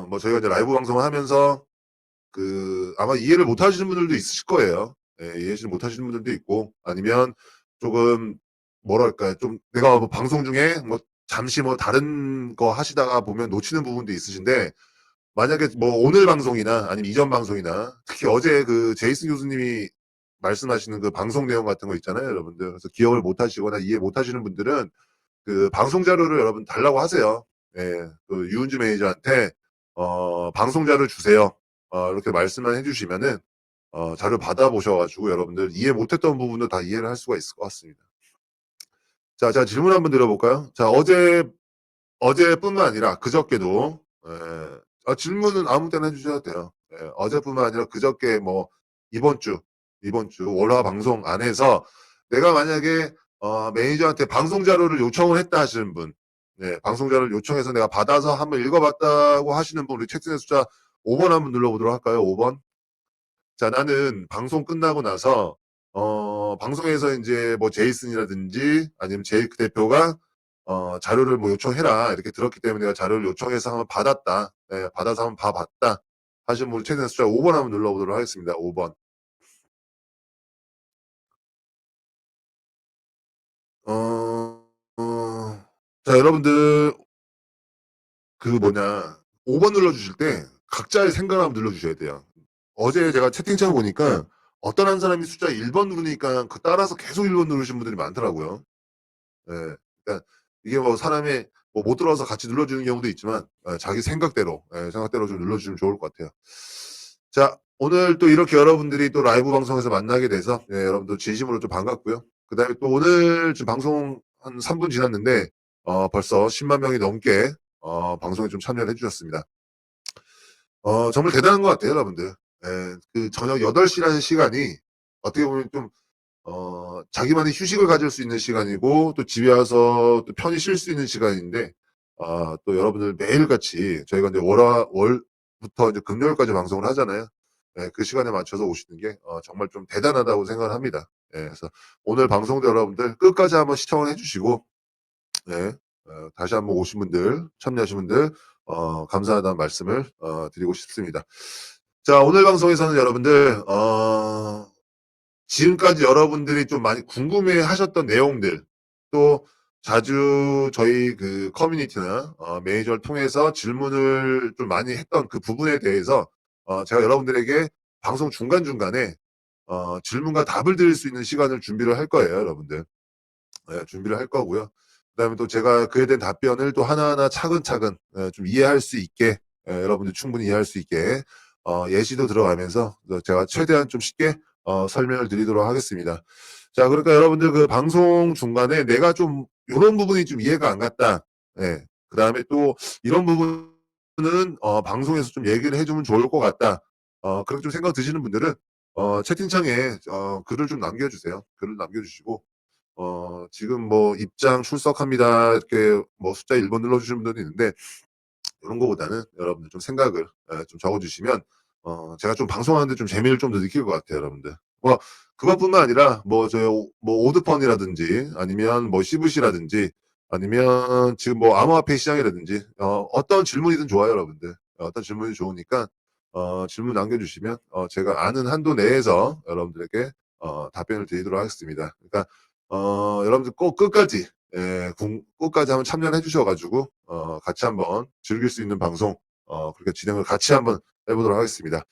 뭐 저희가 이제 라이브 방송을 하면서 아마 이해를 못 하시는 분들도 있으실 거예요. 예, 이해를 못 하시는 분들도 있고, 아니면 조금, 뭐랄까, 좀 내가 뭐 방송 중에 뭐 잠시 뭐 다른 거 하시다가 보면 놓치는 부분도 있으신데, 만약에 뭐 오늘 방송이나 아니면 이전 방송이나 특히 어제 그 제이슨 교수님이 말씀하시는 그 방송 내용 같은 거 있잖아요, 여러분들. 그래서 기억을 못 하시거나 이해 못 하시는 분들은 그 방송 자료를 여러분 달라고 하세요. 예, 그 유은주 매니저한테 방송 자료 주세요. 이렇게 말씀만 해주시면은 자료 받아보셔가지고 여러분들 이해 못했던 부분도 다 이해를 할 수가 있을 것 같습니다. 자, 자 질문 한번 드려볼까요? 자, 어제뿐만 아니라 그저께도 질문은 아무 때나 해주셔도 돼요. 예, 어제뿐만 아니라 그저께 뭐 이번 주 월화 방송 안에서 내가 만약에 매니저한테 방송 자료를 요청을 했다 하시는 분, 네, 방송 자료를 요청해서 내가 받아서 한번 읽어봤다고 하시는 분, 우리 채팅의 숫자 5번 한번 눌러보도록 할까요? 5번. 자, 나는 방송 끝나고 나서 방송에서 이제 뭐 제이슨이라든지 아니면 제이크 대표가 자료를 뭐 요청해라 이렇게 들었기 때문에 내가 자료를 요청해서 한번 받았다. 네, 받아서 한번 봐봤다. 하시면 우리 최대 숫자 5번 한번 눌러보도록 하겠습니다. 5번. 자, 여러분들 뭐냐 5번 눌러주실 때 각자의 생각을 한번 눌러주셔야 돼요. 어제 제가 채팅창 보니까 어떤 한 사람이 숫자 1번 누르니까 그 따라서 계속 1번 누르신 분들이 많더라고요. 예. 그러니까 이게 뭐 사람의 뭐 못 들어서 같이 눌러주는 경우도 있지만 자기 생각대로 생각대로 좀 눌러주시면 좋을 것 같아요. 자, 오늘 또 이렇게 여러분들이 또 라이브 방송에서 만나게 돼서 여러분들 진심으로 좀 반갑고요. 그다음에 또 오늘 지금 방송 한 3분 지났는데 벌써 10만 명이 넘게 방송에 좀 참여를 해주셨습니다. 정말 대단한 것 같아요, 여러분들. 예, 그 저녁 8시라는 시간이 어떻게 보면 좀 자기만의 휴식을 가질 수 있는 시간이고, 또 집에 와서 또 편히 쉴 수 있는 시간인데, 또 여러분들 매일같이 저희가 이제 월부터 이제 금요일까지 방송을 하잖아요. 예, 그 시간에 맞춰서 오시는 게, 정말 좀 대단하다고 생각을 합니다. 예, 그래서 오늘 방송도 여러분들 끝까지 한번 시청을 해주시고, 예, 다시 한번 오신 분들, 참여하신 분들, 감사하다는 말씀을, 드리고 싶습니다. 자, 오늘 방송에서는 여러분들, 지금까지 여러분들이 좀 많이 궁금해 하셨던 내용들, 또 자주 저희 그 커뮤니티나 매니저를 통해서 질문을 좀 많이 했던 그 부분에 대해서 제가 여러분들에게 방송 중간중간에 질문과 답을 드릴 수 있는 시간을 준비를 할 거예요, 여러분들. 준비를 할 거고요. 그다음에 또 제가 그에 대한 답변을 또 하나하나 차근차근 좀 이해할 수 있게 여러분들 충분히 이해할 수 있게 예시도 들어가면서 제가 최대한 좀 쉽게 설명을 드리도록 하겠습니다. 자, 그러니까 여러분들 그 방송 중간에 내가 좀 이런 부분이 좀 이해가 안 갔다. 예. 그다음에 또 이런 부분은 방송에서 좀 얘기를 해주면 좋을 것 같다. 그렇게 좀 생각 드시는 분들은 채팅창에 글을 좀 남겨주세요. 글을 남겨주시고 지금 뭐 입장 출석합니다. 이렇게 뭐 숫자 1번 눌러주시는 분들도 있는데 이런 거보다는 여러분들 좀 생각을 좀 적어주시면 제가 좀 방송하는데 좀 재미를 좀 더 느낄 것 같아요, 여러분들. 뭐 그것뿐만 아니라 뭐 저희 뭐 오드펀이라든지 아니면 뭐 CVC라든지 아니면 지금 뭐 암호화폐 시장이라든지 어떤 질문이든 좋아요, 여러분들. 어떤 질문이 좋으니까 질문 남겨주시면 제가 아는 한도 내에서 여러분들에게 답변을 드리도록 하겠습니다. 그러니까 여러분들 꼭 끝까지 끝까지 한번 참여를 해주셔가지고 같이 한번 즐길 수 있는 방송 그렇게 진행을 같이 한번 해보도록 하겠습니다.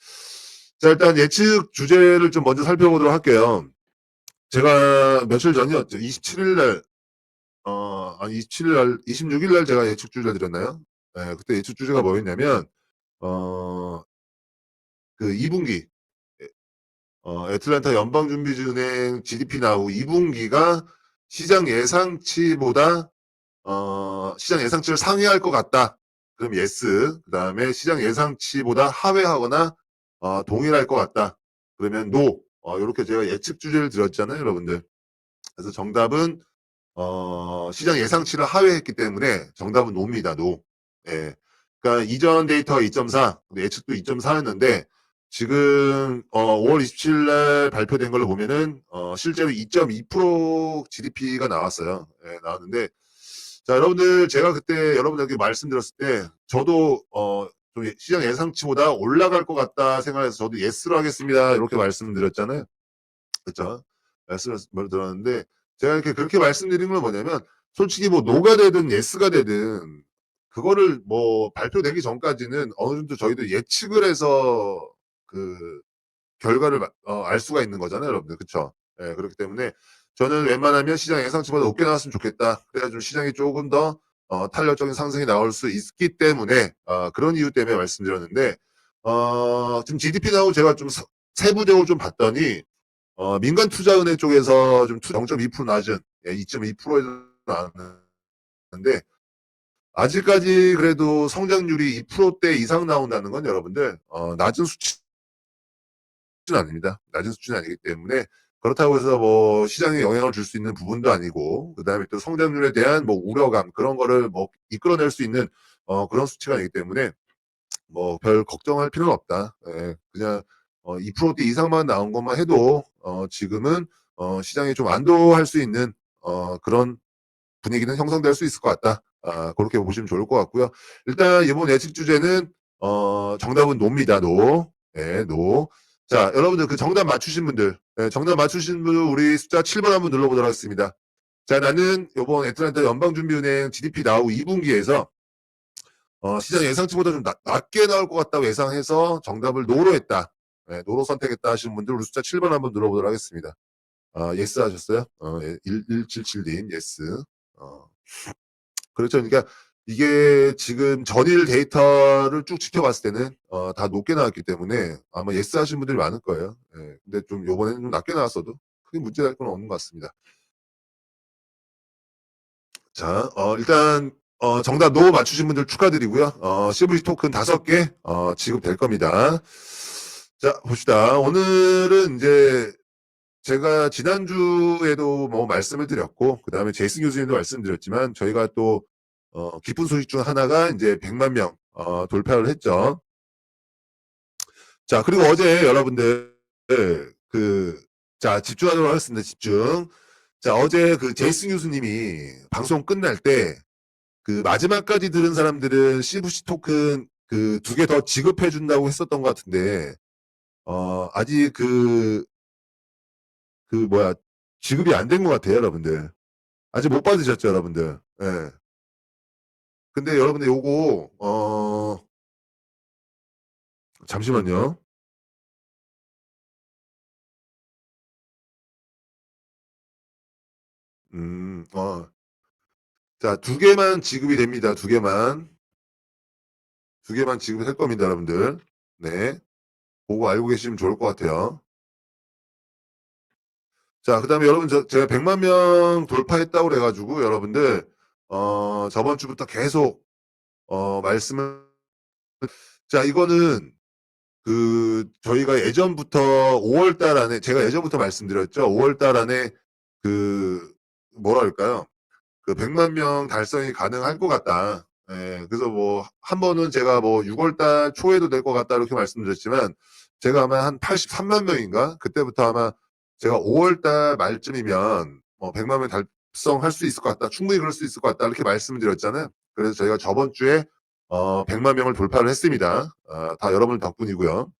자, 일단 예측 주제를 좀 먼저 살펴보도록 할게요. 제가 며칠 전이었죠. 27일 날, 아니 27일 날, 26일 날 제가 예측 주제를 드렸나요? 그때 예측 주제가 뭐였냐면 어, 그 2분기 애틀랜타 연방준비은행 GDP 나오고 2분기가 시장 예상치보다 시장 예상치를 상회할 것 같다. 그럼 yes. 그 다음에 시장 예상치보다 하회하거나 동일할 것 같다. 그러면 no. 이렇게 제가 예측 주제를 드렸잖아요, 여러분들. 그래서 정답은 시장 예상치를 하회했기 때문에 정답은 no입니다. no. 예. 그러니까 이전 데이터가 2.4, 예측도 2.4였는데 지금 5월 27일 날 발표된 걸로 보면은 실제로 2.2% GDP가 나왔어요. 예, 나왔는데 자, 여러분들 제가 그때 여러분들에게 말씀드렸을 때 저도 좀 시장 예상치보다 올라갈 것 같다 생각해서 저도 예스로 하겠습니다. 이렇게 말씀드렸잖아요. 그쵸? 말씀을 들었는데 제가 이렇게 그렇게 말씀드린 건 뭐냐면 솔직히 뭐 노가 되든 예스가 되든 그거를 뭐 발표되기 전까지는 어느 정도 저희도 예측을 해서 그 결과를 알 수가 있는 거잖아요, 여러분들. 그쵸? 예, 그렇기 때문에 저는 웬만하면 시장 예상치보다 높게 나왔으면 좋겠다. 그래야 좀 시장이 조금 더 탄력적인 상승이 나올 수 있기 때문에 그런 이유 때문에 말씀드렸는데 지금 GDP 나오고 제가 좀 세부적으로 좀 봤더니 민간 투자은행 쪽에서 좀 0.2% 낮은 2.2%에서 나왔는데 아직까지 그래도 성장률이 2%대 이상 나온다는 건 여러분들 낮은 수치는 아닙니다. 낮은 수치는 아니기 때문에 그렇다고 해서 뭐 시장에 영향을 줄 수 있는 부분도 아니고 그다음에 또 성장률에 대한 뭐 우려감 그런 거를 뭐 이끌어낼 수 있는 그런 수치가 아니기 때문에 뭐 별 걱정할 필요는 없다. 예, 그냥 2%대 이상만 나온 것만 해도 지금은 시장이 좀 안도할 수 있는 그런 분위기는 형성될 수 있을 것 같다. 그렇게 보시면 좋을 것 같고요. 일단 이번 예측 주제는 정답은 노입니다. 노. 네, 노. 자, 여러분들 그 정답 맞추신 분들, 정답 맞추신 분 우리 숫자 7번 한번 눌러보도록 하겠습니다. 자, 나는 이번 애틀랜타 연방준비은행 GDP 나후 2분기에서 시장 예상치보다 좀 낮게 나올 것 같다고 예상해서 정답을 노로 했다. 네, 노로 선택했다 하시는 분들 우리 숫자 7번 한번 눌러보도록 하겠습니다. 예스 하셨어요? 1177님, 예스. 어, 그렇죠. 그러니까 이게 지금 전일 데이터를 쭉 지켜봤을 때는 다 높게 나왔기 때문에 아마 예스 하신 분들이 많을 거예요. 예, 근데 좀 요번에는 좀 낮게 나왔어도 크게 문제될 건 없는 것 같습니다. 자, 일단 정답 노 맞추신 분들 축하드리고요. CVC 토큰 5개 지급될 겁니다. 자, 봅시다. 오늘은 이제 제가 지난주에도 뭐 말씀을 드렸고, 그 다음에 제이슨 교수님도 말씀드렸지만, 저희가 또, 기쁜 소식 중 하나가 이제 100만 명, 돌파를 했죠. 자, 그리고 어제 여러분들, 그, 자, 집중하도록 하겠습니다. 집중. 자, 어제 그 제이슨 교수님이 방송 끝날 때, 그 마지막까지 들은 사람들은 CVC 토큰 그 2개 더 지급해 준다고 했었던 것 같은데, 아직 그 뭐야, 지급이 안 된 것 같아요, 여러분들. 아직 못 받으셨죠, 여러분들. 예. 근데 여러분들 요거, 잠시만요. 음, 어, 자, 2개만 지급이 됩니다. 2개만. 2개만 지급이 될 겁니다, 여러분들. 네. 그거 알고 계시면 좋을 것 같아요. 자, 그 다음에 여러분, 제가 100만 명 돌파했다고 그래가지고, 여러분들, 저번 주부터 계속, 말씀을, 자, 이거는, 저희가 예전부터 5월 달 안에, 제가 예전부터 말씀드렸죠. 5월 달 안에, 그, 뭐랄까요. 그 100만 명 달성이 가능할 것 같다. 예, 그래서 뭐, 한 번은 제가 뭐 6월 달 초에도 될 것 같다. 이렇게 말씀드렸지만, 제가 아마 한 83만 명인가? 그때부터 아마 제가 5월 달 말쯤이면, 100만 명 달성할 수 있을 것 같다. 충분히 그럴 수 있을 것 같다. 이렇게 말씀드렸잖아요. 그래서 저희가 저번 주에, 100만 명을 돌파를 했습니다. 다 여러분 덕분이고요.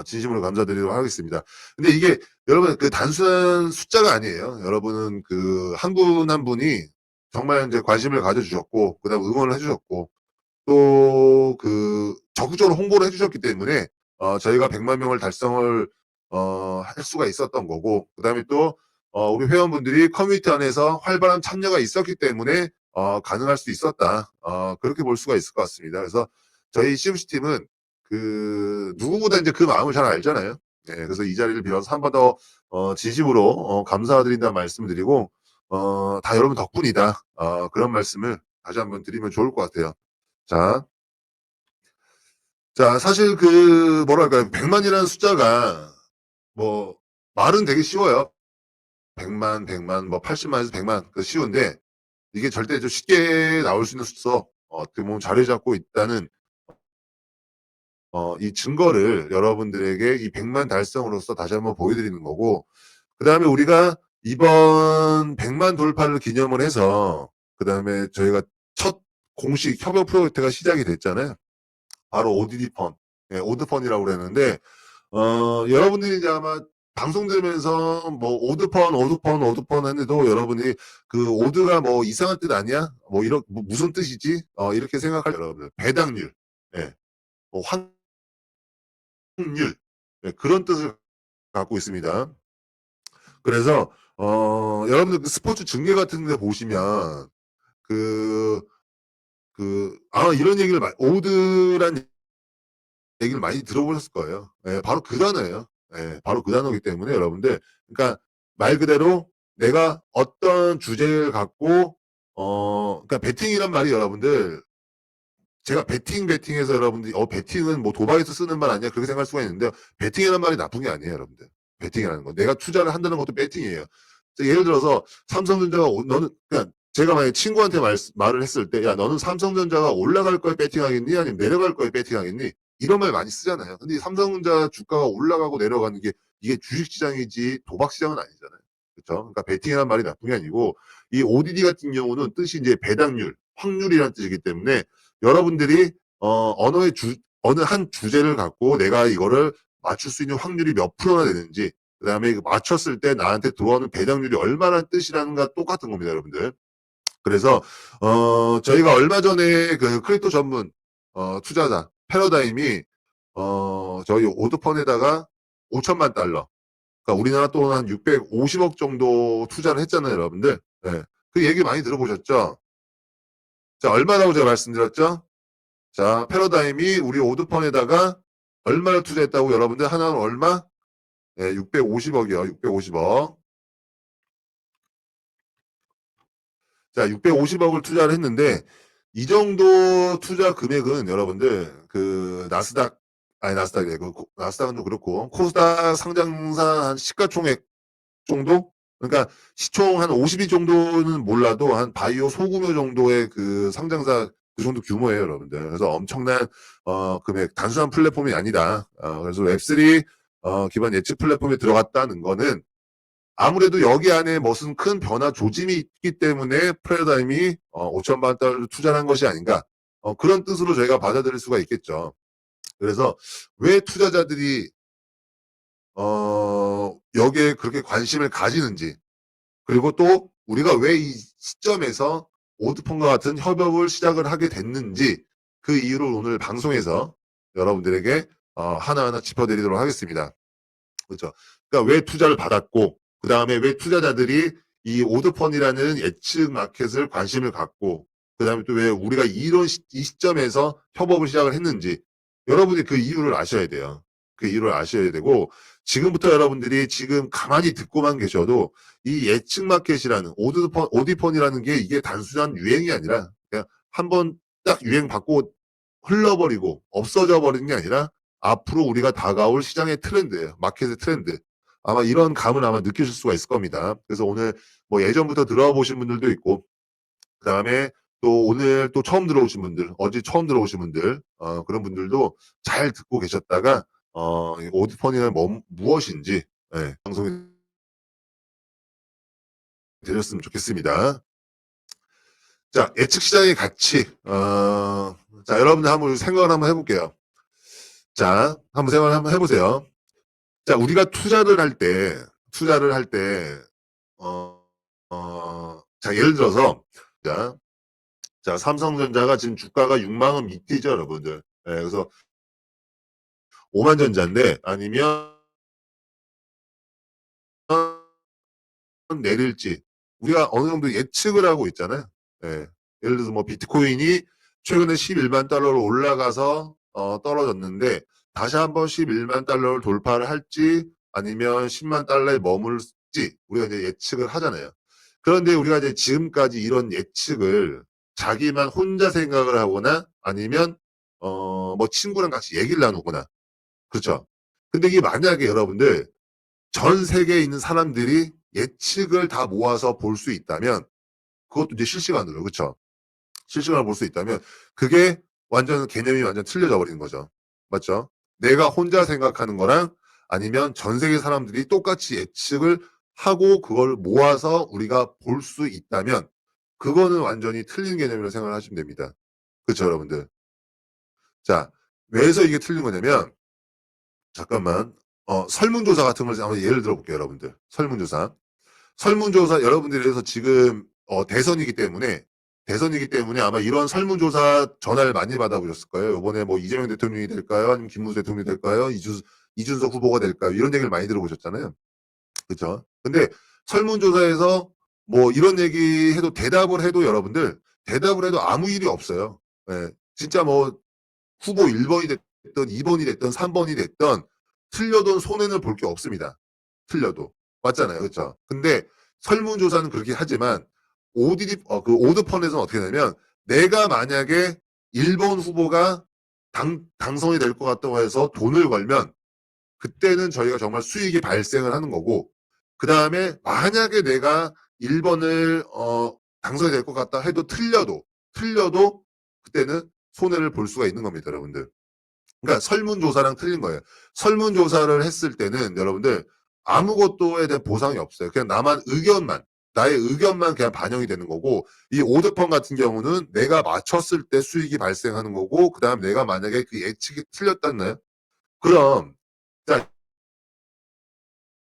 진심으로 감사드리도록 하겠습니다. 근데 이게 여러분 그 단순한 숫자가 아니에요. 여러분은 그 한 분 한 분이 정말 이제 관심을 가져주셨고, 그다음 응원을 해주셨고, 또 그 적극적으로 홍보를 해주셨기 때문에 저희가 100만 명을 달성을 할 수가 있었던 거고, 그다음에 또 우리 회원분들이 커뮤니티 안에서 활발한 참여가 있었기 때문에 가능할 수 있었다. 그렇게 볼 수가 있을 것 같습니다. 그래서 저희 CFC 팀은 그 누구보다 이제 그 마음을 잘 알잖아요. 네, 그래서 이 자리를 빌어서 한 번 더 진심으로 감사드린다는 말씀을 드리고 다 여러분 덕분이다. 그런 말씀을 다시 한번 드리면 좋을 것 같아요. 자, 자, 사실 그 뭐랄까요, 100만이라는 숫자가 뭐 말은 되게 쉬워요. 100만, 100만, 뭐 80만에서 100만 그 쉬운데 이게 절대 좀 쉽게 나올 수 있는 숫자 어떻게 보면 자리 잡고 있다는 이 증거를 여러분들에게 이 100만 달성으로서 다시 한번 보여드리는 거고, 그 다음에 우리가 이번 100만 돌파를 기념을 해서 그 다음에 저희가 첫 공식 협업 프로젝트가 시작이 됐잖아요. 바로 ODD 펀, 예, 오드 펀이라고 그랬는데 여러분들이 이제 아마 방송 들으면서 뭐 오드 펀 했는데도 여러분이 그 오드가 뭐 이상한 뜻 아니야? 뭐 이런 뭐 무슨 뜻이지? 이렇게 생각할 여러분들 배당률, 예, 뭐 확률, 예, 그런 뜻을 갖고 있습니다. 그래서 여러분들 그 스포츠 중계 같은 데 보시면 그 아마 이런 얘기를 오드란 얘기를 많이 들어보셨을 거예요. 예, 바로 그 단어예요. 예, 바로 그 단어이기 때문에 여러분들, 그러니까 말 그대로 내가 어떤 주제를 갖고 그러니까 베팅이란 말이 여러분들, 제가 베팅해서 여러분들이 베팅은 뭐 도박에서 쓰는 말 아니야 그렇게 생각할 수가 있는데, 베팅이라는 말이 나쁜 게 아니에요 여러분들. 베팅이라는 거 내가 투자를 한다는 것도 베팅이에요. 예를 들어서 삼성전자가 너는 그냥 제가 만약에 친구한테 말을 했을 때, 야 너는 삼성전자가 올라갈 거에 베팅하겠니 아니면 내려갈 거에 베팅하겠니, 이런 말 많이 쓰잖아요. 근데 삼성전자 주가가 올라가고 내려가는 게 이게 주식시장이지 도박시장은 아니잖아요. 그렇죠? 그러니까 베팅이라는 말이 나쁜 게 아니고, 이 ODD 같은 경우는 뜻이 이제 배당률, 확률이라는 뜻이기 때문에 여러분들이 언어의 어느 한 주제를 갖고 내가 이거를 맞출 수 있는 확률이 몇 프로나 되는지, 그다음에 맞췄을 때 나한테 들어오는 배당률이 얼마나 뜻이라는 거 똑같은 겁니다, 여러분들. 그래서 저희가 얼마 전에 그 크립토 전문 투자자 패러다임이 저희 오드펀에다가 5천만 달러, 그러니까 우리나라 돈 한 650억 정도 투자를 했잖아요, 여러분들. 네. 그 얘기 많이 들어보셨죠? 자, 얼마라고 제가 말씀드렸죠? 자, 패러다임이 우리 오드펀에다가 얼마를 투자했다고 여러분들, 하나는 얼마? 네, 650억이요. 650억. 자, 650억을 투자를 했는데, 이 정도 투자 금액은 여러분들 그 나스닥, 아니 나스닥이래. 나스닥은 좀 그렇고 코스닥 상장사 한 시가총액 정도? 그러니까 시총 한 50위 정도는 몰라도 한 바이오 소규모 정도의 그 상장사 그 정도 규모예요, 여러분들. 그래서 엄청난 금액, 단순한 플랫폼이 아니다. 그래서 웹3 기반 예측 플랫폼에 들어갔다는 거는 아무래도 여기 안에 무슨 큰 변화 조짐이 있기 때문에 패러다임이 5천만 달러 투자한 것이 아닌가, 그런 뜻으로 저희가 받아들일 수가 있겠죠. 그래서 왜 투자자들이 여기에 그렇게 관심을 가지는지, 그리고 또 우리가 왜 이 시점에서 오드폰과 같은 협업을 시작을 하게 됐는지, 그 이유를 오늘 방송에서 여러분들에게 하나하나 짚어드리도록 하겠습니다. 그렇죠. 그러니까 왜 투자를 받았고, 그 다음에 왜 투자자들이 이 오드펀이라는 예측 마켓을 관심을 갖고, 그 다음에 또 왜 우리가 이 시점에서 협업을 시작을 했는지, 여러분이 그 이유를 아셔야 돼요. 그 이유를 아셔야 되고, 지금부터 여러분들이 지금 가만히 듣고만 계셔도 이 예측 마켓이라는 오디펀이라는 게 이게 단순한 유행이 아니라 그냥 한번 딱 유행 받고 흘러버리고 없어져 버리는 게 아니라 앞으로 우리가 다가올 시장의 트렌드예요. 마켓의 트렌드. 아마 이런 감을 아마 느끼실 수가 있을 겁니다. 그래서 오늘 뭐 예전부터 들어보신 분들도 있고, 그 다음에 또 오늘 또 처음 들어오신 분들, 어제 처음 들어오신 분들, 그런 분들도 잘 듣고 계셨다가 오디펀이란 무엇인지, 예, 방송에 드렸으면 좋겠습니다. 자, 예측 시장의 가치. 자, 여러분들 한번 생각을 한번 해볼게요. 자, 한번 생각을 한번 해보세요. 자, 우리가 투자를 할 때, 자, 예를 들어서, 자, 삼성전자가 지금 주가가 6만 원 밑이죠, 여러분들. 예, 그래서 5만 전자인데, 아니면 내릴지, 우리가 어느 정도 예측을 하고 있잖아요. 예. 예를 들어서 뭐 비트코인이 최근에 11만 달러로 올라가서 떨어졌는데, 다시 한번 11만 달러를 돌파를 할지 아니면 10만 달러에 머물지 우리가 이제 예측을 하잖아요. 그런데 우리가 이제 지금까지 이런 예측을 자기만 혼자 생각을 하거나 아니면 뭐 친구랑 같이 얘기를 나누거나, 그렇죠. 근데 이게 만약에 여러분들 전 세계에 있는 사람들이 예측을 다 모아서 볼 수 있다면, 그것도 이제 실시간으로, 그렇죠. 실시간으로 볼 수 있다면 그게 완전 개념이 완전 틀려져 버리는 거죠. 맞죠? 내가 혼자 생각하는 거랑 아니면 전 세계 사람들이 똑같이 예측을 하고 그걸 모아서 우리가 볼 수 있다면 그거는 완전히 틀린 개념이라고 생각을 하시면 됩니다. 그렇죠, 여러분들? 자, 왜서 이게 틀린 거냐면 잠깐만 설문조사 같은 걸 한번 예를 들어 볼게요, 여러분들. 설문조사. 설문조사 여러분들이 그래서 지금 대선이기 때문에 아마 이런 설문조사 전화를 많이 받아보셨을 거예요. 이번에 뭐 이재명 대통령이 될까요? 아니면 김문수 대통령이 될까요? 이준석 후보가 될까요? 이런 얘기를 많이 들어보셨잖아요. 그렇죠? 근데 설문조사에서 뭐 이런 얘기해도 대답을 해도 아무 일이 없어요. 예. 진짜 뭐 후보 1번이 됐든 2번이 됐든 3번이 됐든 틀려도 손해는 볼 게 없습니다. 틀려도. 맞잖아요. 그렇죠? 근데 설문조사는 그렇게 하지만 그 오드펀에서는 어떻게 되냐면 내가 만약에 1번 후보가 당선이 될 것 같다고 해서 돈을 걸면 그때는 저희가 정말 수익이 발생을 하는 거고 그다음에 만약에 내가 1번을 당선이 될 것 같다 해도 틀려도 그때는 손해를 볼 수가 있는 겁니다, 여러분들. 그러니까 설문조사랑 틀린 거예요. 설문조사를 했을 때는 여러분들 아무것도에 대한 보상이 없어요. 그냥 나의 의견만 그냥 반영이 되는 거고 이 오드펀 같은 경우는 내가 맞췄을 때 수익이 발생하는 거고 그다음 내가 만약에 그 예측이 틀렸다나요? 그럼 자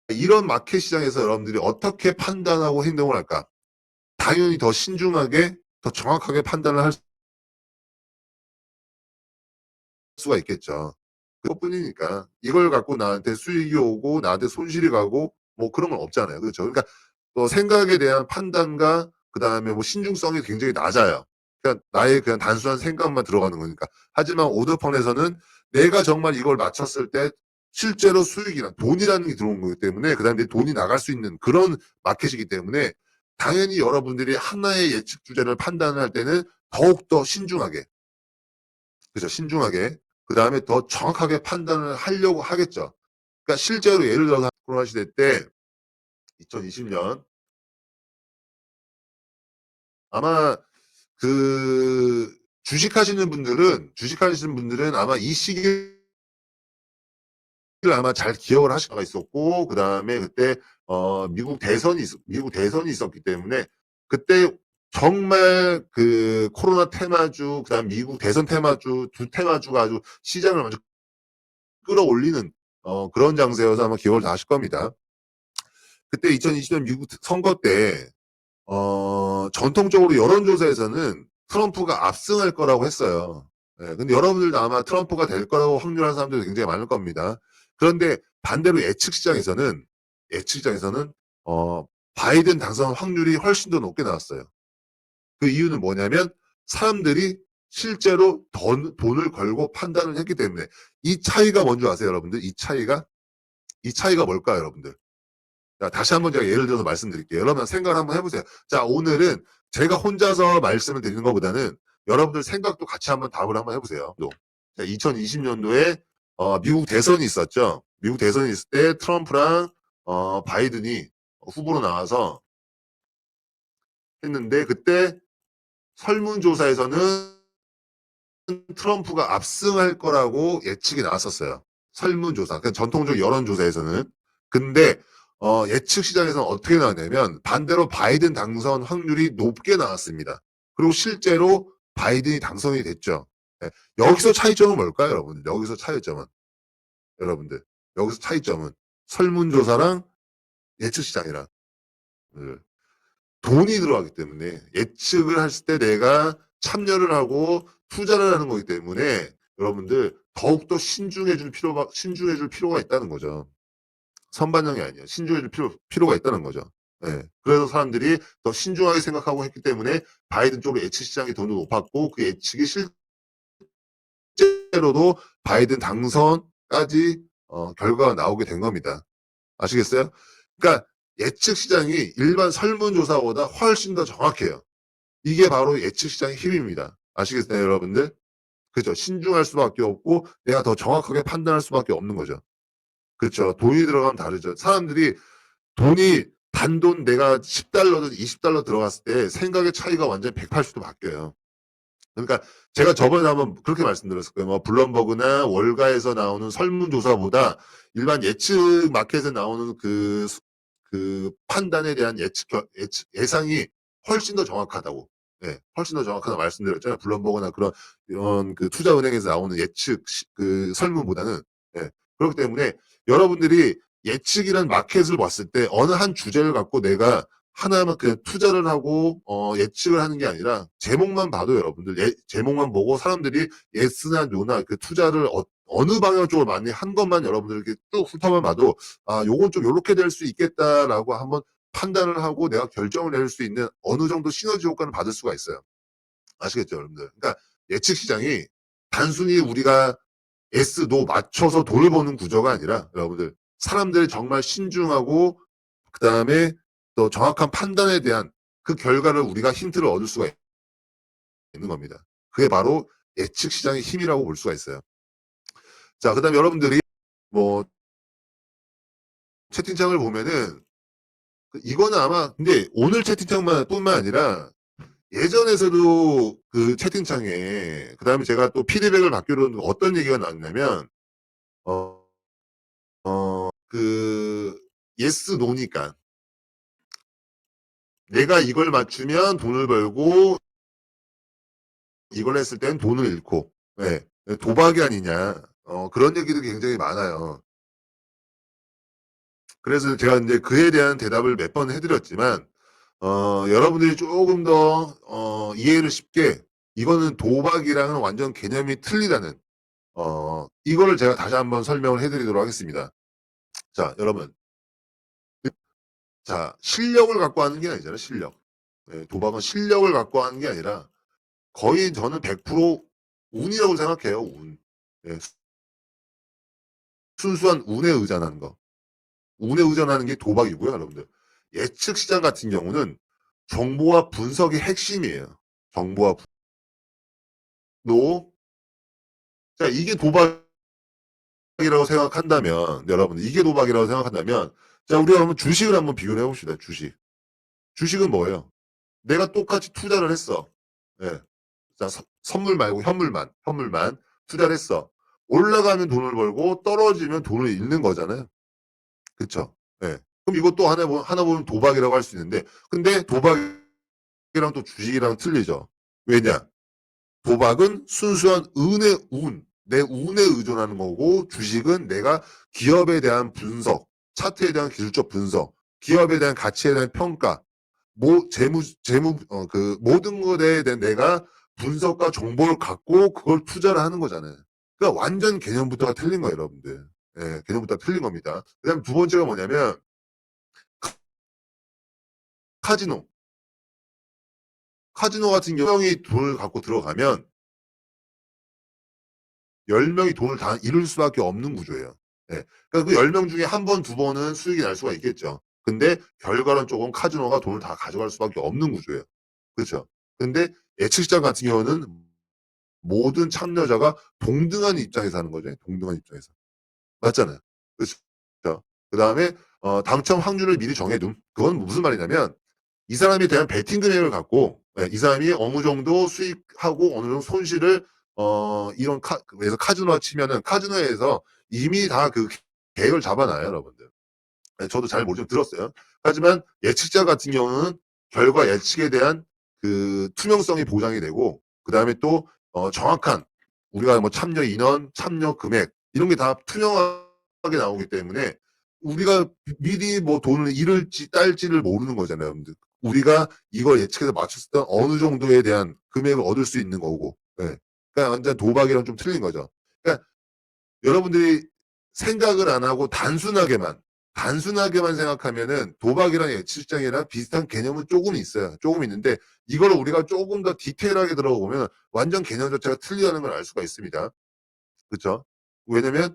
이런 마켓 시장에서 여러분들이 어떻게 판단하고 행동을 할까? 당연히 더 신중하게 더 정확하게 판단을 할 수가 있겠죠. 그것뿐이니까 이걸 갖고 나한테 수익이 오고 나한테 손실이 가고 뭐 그런 건 없잖아요. 그렇죠? 그러니까 생각에 대한 판단과 그다음에 뭐 신중성이 굉장히 낮아요. 그냥 나의 그냥 단순한 생각만 들어가는 거니까. 하지만 오더펀에서는 내가 정말 이걸 맞췄을 때 실제로 수익이나 돈이라는 게 들어온 거기 때문에 그다음에 내 돈이 나갈 수 있는 그런 마켓이기 때문에 당연히 여러분들이 하나의 예측 주제를 판단을 할 때는 더욱더 신중하게 그죠. 신중하게 그다음에 더 정확하게 판단을 하려고 하겠죠. 그러니까 실제로 예를 들어서 코로나 시대 때 2020년 아마 그 주식하시는 분들은 아마 이 시기를 아마 잘 기억을 하실 수가 있었고 그다음에 그때 미국 대선이 있었기 때문에 그때 정말 그 코로나 테마주 그다음 미국 대선 테마주 두 테마주가 아주 시장을 완전 끌어올리는 그런 장세여서 아마 기억을 다 하실 겁니다. 그때 2020년 미국 선거 때 전통적으로 여론조사에서는 트럼프가 압승할 거라고 했어요. 예, 근데 여러분들도 아마 트럼프가 될 거라고 확률하는 사람들도 굉장히 많을 겁니다. 그런데 반대로 예측시장에서는 바이든 당선 확률이 훨씬 더 높게 나왔어요. 그 이유는 뭐냐면 사람들이 실제로 돈을 걸고 판단을 했기 때문에 이 차이가 뭔지 아세요, 여러분들? 이 차이가 뭘까요, 여러분들? 자, 다시 한번 제가 예를 들어서 말씀드릴게요. 여러분 생각을 한번 해보세요. 자, 오늘은 제가 혼자서 말씀을 드리는 것보다는 여러분들 생각도 같이 한번 답을 한번 해보세요. 자, 2020년도에 미국 대선이 있었죠. 미국 대선이 있을 때 트럼프랑 바이든이 후보로 나와서 했는데 그때 설문조사에서는 트럼프가 압승할 거라고 예측이 나왔었어요. 설문조사, 그러니까 전통적 여론조사에서는. 근데 예측 시장에서는 어떻게 나왔냐면 반대로 바이든 당선 확률이 높게 나왔습니다. 그리고 실제로 바이든이 당선이 됐죠. 예, 여기서 차이점은 뭘까요, 여러분? 여러분들 여기서 차이점은 설문조사랑 예측 시장이랑 예, 돈이 들어가기 때문에 예측을 했을 때 내가 참여를 하고 투자를 하는 거기 때문에 여러분들 더욱더 신중해줄 필요가 있다는 거죠. 선반영이 아니에요. 신중해줄 필요가 있다는 거죠. 예. 그래서 사람들이 더 신중하게 생각하고 했기 때문에 바이든 쪽으로 예측 시장이 더 높았고 그 예측이 실제로도 바이든 당선까지 결과가 나오게 된 겁니다. 아시겠어요? 그러니까 예측 시장이 일반 설문조사보다 훨씬 더 정확해요. 이게 바로 예측 시장의 힘입니다. 아시겠어요, 여러분들? 그죠? 신중할 수밖에 없고 내가 더 정확하게 판단할 수밖에 없는 거죠. 그렇죠. 돈이 들어가면 다르죠. 사람들이 돈이 단돈 내가 10달러든 20달러 들어갔을 때 생각의 차이가 완전 180도 바뀌어요. 그러니까 제가 저번에 한번 그렇게 말씀드렸을 거예요. 뭐 블럼버그나 월가에서 나오는 설문조사보다 일반 예측 마켓에 나오는 그 판단에 대한 예상이 훨씬 더 정확하다고. 예. 훨씬 더 정확하게 말씀드렸잖아요. 블룸버그나 그런 이런 그 투자은행에서 나오는 예측 그 설문보다는. 예. 그렇기 때문에 여러분들이 예측이란 마켓을 봤을 때 어느 한 주제를 갖고 내가 하나만 그냥 투자를 하고 예측을 하는 게 아니라 제목만 봐도 여러분들 제목만 보고 사람들이 예스나 노나 그 투자를 어느 방향 쪽으로 많이 한 것만 여러분들 이렇게 쭉 훑어만 봐도 아 요건 좀 요렇게 될 수 있겠다라고 한번 판단을 하고 내가 결정을 내릴 수 있는 어느 정도 시너지 효과를 받을 수가 있어요. 아시겠죠, 여러분들? 그러니까 예측 시장이 단순히 우리가 예스, 노 맞춰서 돈을 버는 구조가 아니라 여러분들 사람들이 정말 신중하고 그다음에 또 정확한 판단에 대한 그 결과를 우리가 힌트를 얻을 수가 있는 겁니다. 그게 바로 예측 시장의 힘이라고 볼 수가 있어요. 자, 그다음에 여러분들이 뭐 채팅창을 보면은 이거는 아마 근데 오늘 채팅창만 뿐만 아니라 예전에서도 그 채팅창에 그다음에 제가 또 피드백을 받기로는 어떤 얘기가 나왔냐면 어 그 예스 노니까 내가 이걸 맞추면 돈을 벌고 이걸 했을 땐 돈을 잃고 예. 도박이 아니냐. 그런 얘기들이 굉장히 많아요. 그래서 제가 인제 그에 대한 대답을 몇 번 해 드렸지만 여러분들이 쪼금 더 이해를 쉽게 이거는 도박이랑은 완전 개념이 틀리다는 이거를 제가 다시 한번 설명을 해 드리도록 하겠습니다. 자, 여러분. 자, 실력을 갖고 하는 게 아니잖아요, 실력. 예, 도박은 실력을 갖고 하는 게 아니라 거의 저는 100% 운이라고 생각해요, 운. 예, 순수한 운에 의존하는 거. 운에 의존하는 게 도박이고요, 여러분들. 예측 시장 같은 경우는 정보와 분석이 핵심이에요. 정보와 또 자, 이게 도박이라고 생각한다면 여러분 이게 도박이라고 생각한다면 자, 우리가 한번 주식을 한번 비교를 해 봅시다, 주식. 주식은 뭐예요? 내가 똑같이 투자를 했어. 예. 자, 선물 말고 현물만 투자를 했어. 올라가면 돈을 벌고 떨어지면 돈을 잃는 거잖아요. 그쵸? 예. 그럼 이것도 하나 보면 도박이라고 할 수 있는데 근데 도박이랑 또 주식이랑 틀리죠. 왜냐? 도박은 순수한 은의 운, 내 운에 의존하는 거고 주식은 내가 기업에 대한 분석, 차트에 대한 기술적 분석, 기업에 대한 가치에 대한 평가, 재무 그 모든 것에 대한 내가 분석과 정보를 갖고 그걸 투자를 하는 거잖아요. 그러니까 완전 개념부터가 틀린 거예요, 여러분들. 예, 개념부터가 틀린 겁니다. 그다음에 두 번째가 뭐냐면 카지노. 카지노 같은 경우 10명이 돈을 갖고 들어가면 10명이 돈을 다 잃을 수밖에 없는 구조예요. 예. 그러니까 그 10명 중에 한 번, 두 번은 수익이 날 수가 있겠죠. 근데 결과론 조금 카지노가 돈을 다 가져갈 수밖에 없는 구조예요. 그렇죠. 근데 예측시장 같은 경우는 모든 참여자가 동등한 입장에서 하는 거죠. 동등한 입장에서. 맞잖아요. 그렇죠. 그다음에 당첨 확률을 미리 정해 둠. 그건 무슨 말이냐면 이 사람에 대한 베팅 금액을 갖고 예, 이 사람이 어느 정도 수익하고 어느 정도 손실을 이런 그래서 카지노 치면은 카지노에서 이미 다 그 계획을 잡아놔요, 여러분들. 예, 저도 잘 모르지만 들었어요. 하지만 예측자 같은 경우는 결과 예측에 대한 그 투명성이 보장이 되고 그다음에 또 정확한 우리가 뭐 참여 인원, 참여 금액 이런 게 다 투명하게 나오기 때문에 우리가 미리 뭐 돈을 잃을지 딸지를 모르는 거잖아요, 여러분들. 우리가 이걸 예측해서 맞췄을 때 어느 정도에 대한 금액을 얻을 수 있는 거고. 예. 그러니까 완전 도박이랑 좀 틀린 거죠. 그러니까 여러분들이 생각을 안 하고 단순하게만 생각하면은 도박이랑 예측장이랑 비슷한 개념은 조금 있어요. 조금 있는데 이걸 우리가 조금 더 디테일하게 들어보면 완전 개념 자체가 틀리다는 걸 알 수가 있습니다. 그쵸? 왜냐면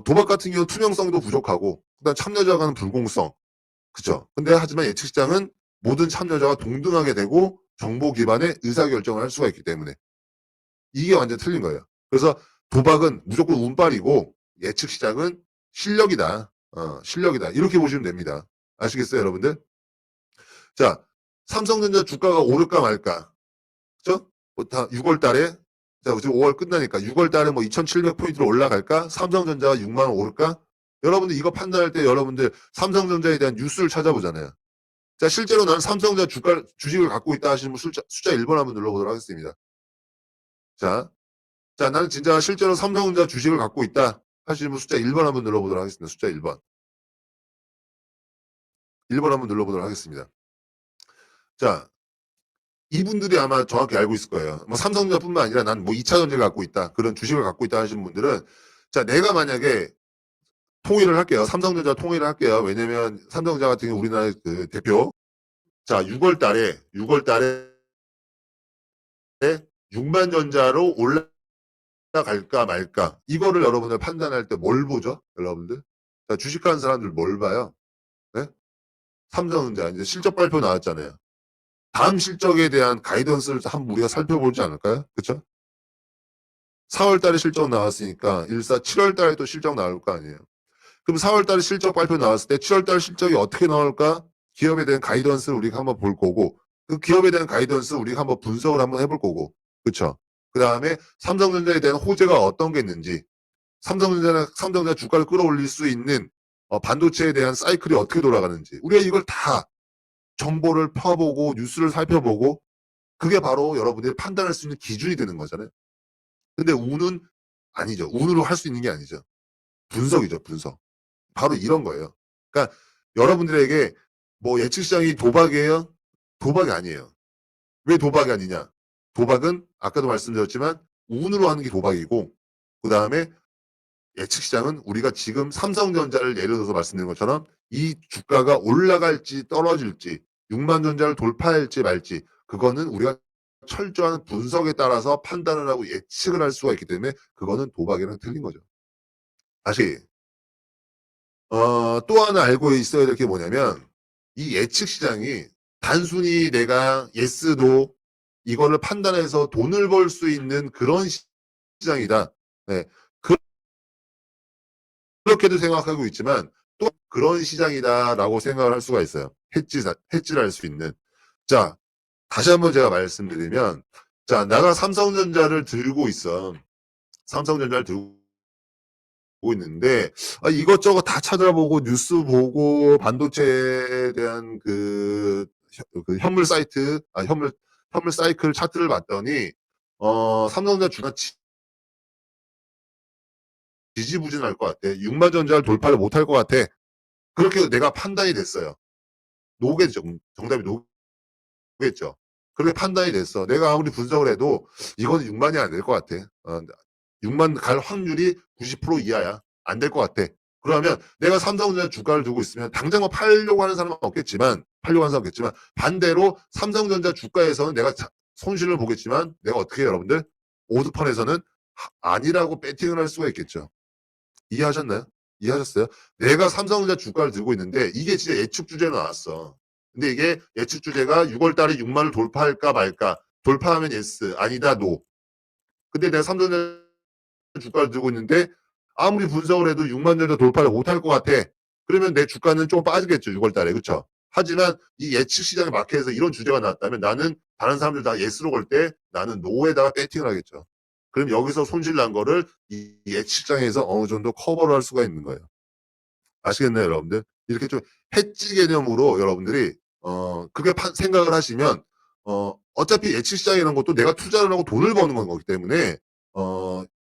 도박 같은 경우는 투명성도 부족하고 그다음 참여자가는 불공성. 그쵸? 근데 하지만 예측장은 모든 참여자가 동등하게 되고 정보 기반의 의사결정을 할 수가 있기 때문에 이게 완전 틀린 거예요. 그래서 도박은 무조건 운빨이고 예측 시장은 실력이다. 실력이다. 이렇게 보시면 됩니다. 아시겠어요, 여러분들? 자, 삼성전자 주가가 오를까 말까. 그죠? 다 6월 달에 자, 지금 5월 끝나니까 6월 달에 뭐 2,700포인트로 올라갈까? 삼성전자가 6만 원 오를까? 여러분들 이거 판단할 때 여러분들 삼성전자에 대한 뉴스를 찾아보잖아요. 자, 실제로 나는 삼성전자 주식을 갖고 있다 하시는 분 숫자 1번 한번 눌러보도록 하겠습니다. 자, 나는 진짜 실제로 삼성전자 주식을 갖고 있다 하시는 분 숫자 1번 한번 눌러보도록 하겠습니다. 숫자 1번. 1번 한번 눌러보도록 하겠습니다. 자, 이분들이 아마 정확히 알고 있을 거예요. 뭐 삼성전자뿐만 아니라 난 뭐 2차 전지를 갖고 있다. 그런 주식을 갖고 있다 하시는 분들은 자, 내가 만약에 통일을 할게요. 삼성전자 통일을 할게요. 왜냐면 삼성전자 같은 경우 우리나라의 그 대표. 자, 6월 달에 6만 전자로 올라갈까 말까. 이거를 여러분들 판단할 때 뭘 보죠? 여러분들. 자, 주식하는 사람들 뭘 봐요? 네? 삼성전자 이제 실적 발표 나왔잖아요. 다음 실적에 대한 가이던스를 한번 우리가 살펴보지 않을까요? 그렇죠? 4월 달에 실적 나왔으니까 7월 달에 또 실적 나올 거 아니에요. 그럼 4월 달에 실적 발표 나왔을 때 7월 달 실적이 어떻게 나올까? 기업에 대한 가이던스를 우리가 한번 볼 거고 그 기업에 대한 가이던스 우리가 한번 분석을 한번 해볼 거고 그렇죠? 그다음에 삼성전자에 대한 호재가 어떤 게 있는지 삼성전자 주가를 끌어올릴 수 있는 반도체에 대한 사이클이 어떻게 돌아가는지 우리가 이걸 다 정보를 펴보고 뉴스를 살펴보고 그게 바로 여러분들이 판단할 수 있는 기준이 되는 거잖아요. 근데 운은 아니죠. 운으로 할 수 있는 게 아니죠. 분석이죠, 분석. 바로 이런 거예요. 그러니까 여러분들에게 뭐 예측 시장이 도박이에요? 도박이 아니에요. 왜 도박이 아니냐? 도박은 아까도 말씀드렸지만 운으로 하는 게 도박이고 그다음에 예측 시장은 우리가 지금 삼성전자를 예를 들어서 말씀드린 것처럼 이 주가가 올라갈지 떨어질지 6만 전자를 돌파할지 말지 그거는 우리가 철저한 분석에 따라서 판단을 하고 예측을 할 수가 있기 때문에 그거는 도박이랑 틀린 거죠. 다시 또 하나 알고 있어야 될 게 뭐냐면 이 예측 시장이 단순히 내가 yes, no 이거를 판단해서 돈을 벌 수 있는 그런 시장이다. 네. 그렇게도 생각하고 있지만 또 그런 시장이다라고 생각을 할 수가 있어요. 해지를 할 수 있는. 자, 다시 한번 제가 말씀드리면 자, 내가 삼성전자를 들고 있어. 삼성전자를 들고 있는데 이것저것 다 찾아보고 뉴스 보고 반도체에 대한 그 현물 사이트 현물 사이클 차트를 봤더니 삼성전자 주가 지지부진할 것 같아. 6만 전자를 돌파를 못할 것 같아. 그렇게 내가 판단이 됐어요. 노겠죠. 정답이 노겠죠. 그렇게 판단이 됐어. 내가 아무리 분석을 해도 이거는 6만이 안 될 것 같아. 6만 갈 확률이 90% 이하야. 안 될 것 같아. 그러면 내가 삼성전자 주가를 두고 있으면 당장 뭐 팔려고 하는 사람은 없겠지만 반대로 삼성전자 주가에서는 내가 손실을 보겠지만 내가 어떻게 해요, 여러분들? 오드펀에서는 아니라고 배팅을 할 수가 있겠죠. 이해하셨나요? 이해하셨어요? 내가 삼성전자 주가를 들고 있는데 이게 진짜 예측 주제로 나왔어. 근데 이게 예측 주제가 6월 달에 6만을 돌파할까 말까. 돌파하면 yes, 아니다 no. 근데 내가 삼성전자 주가를 들고 있는데 아무리 분석을 해도 6만 전자 돌파를 못할 것 같아. 그러면 내 주가는 좀 빠지겠죠. 6월 달에. 그렇죠? 하지만 이 예측 시장의 마켓에서 이런 주제가 나왔다면 나는 다른 사람들 다 예스로 걸 때 나는 노에다가 배팅을 하겠죠. 그럼 여기서 손실 난 거를 이 예측 시장에서 어느 정도 커버를 할 수가 있는 거예요. 아시겠나요, 여러분들? 이렇게 좀 해지 개념으로 여러분들이 그게 생각을 하시면 어차피 예측 시장이라는 것도 내가 투자를 하고 돈을 버는 건 거기 때문에 예를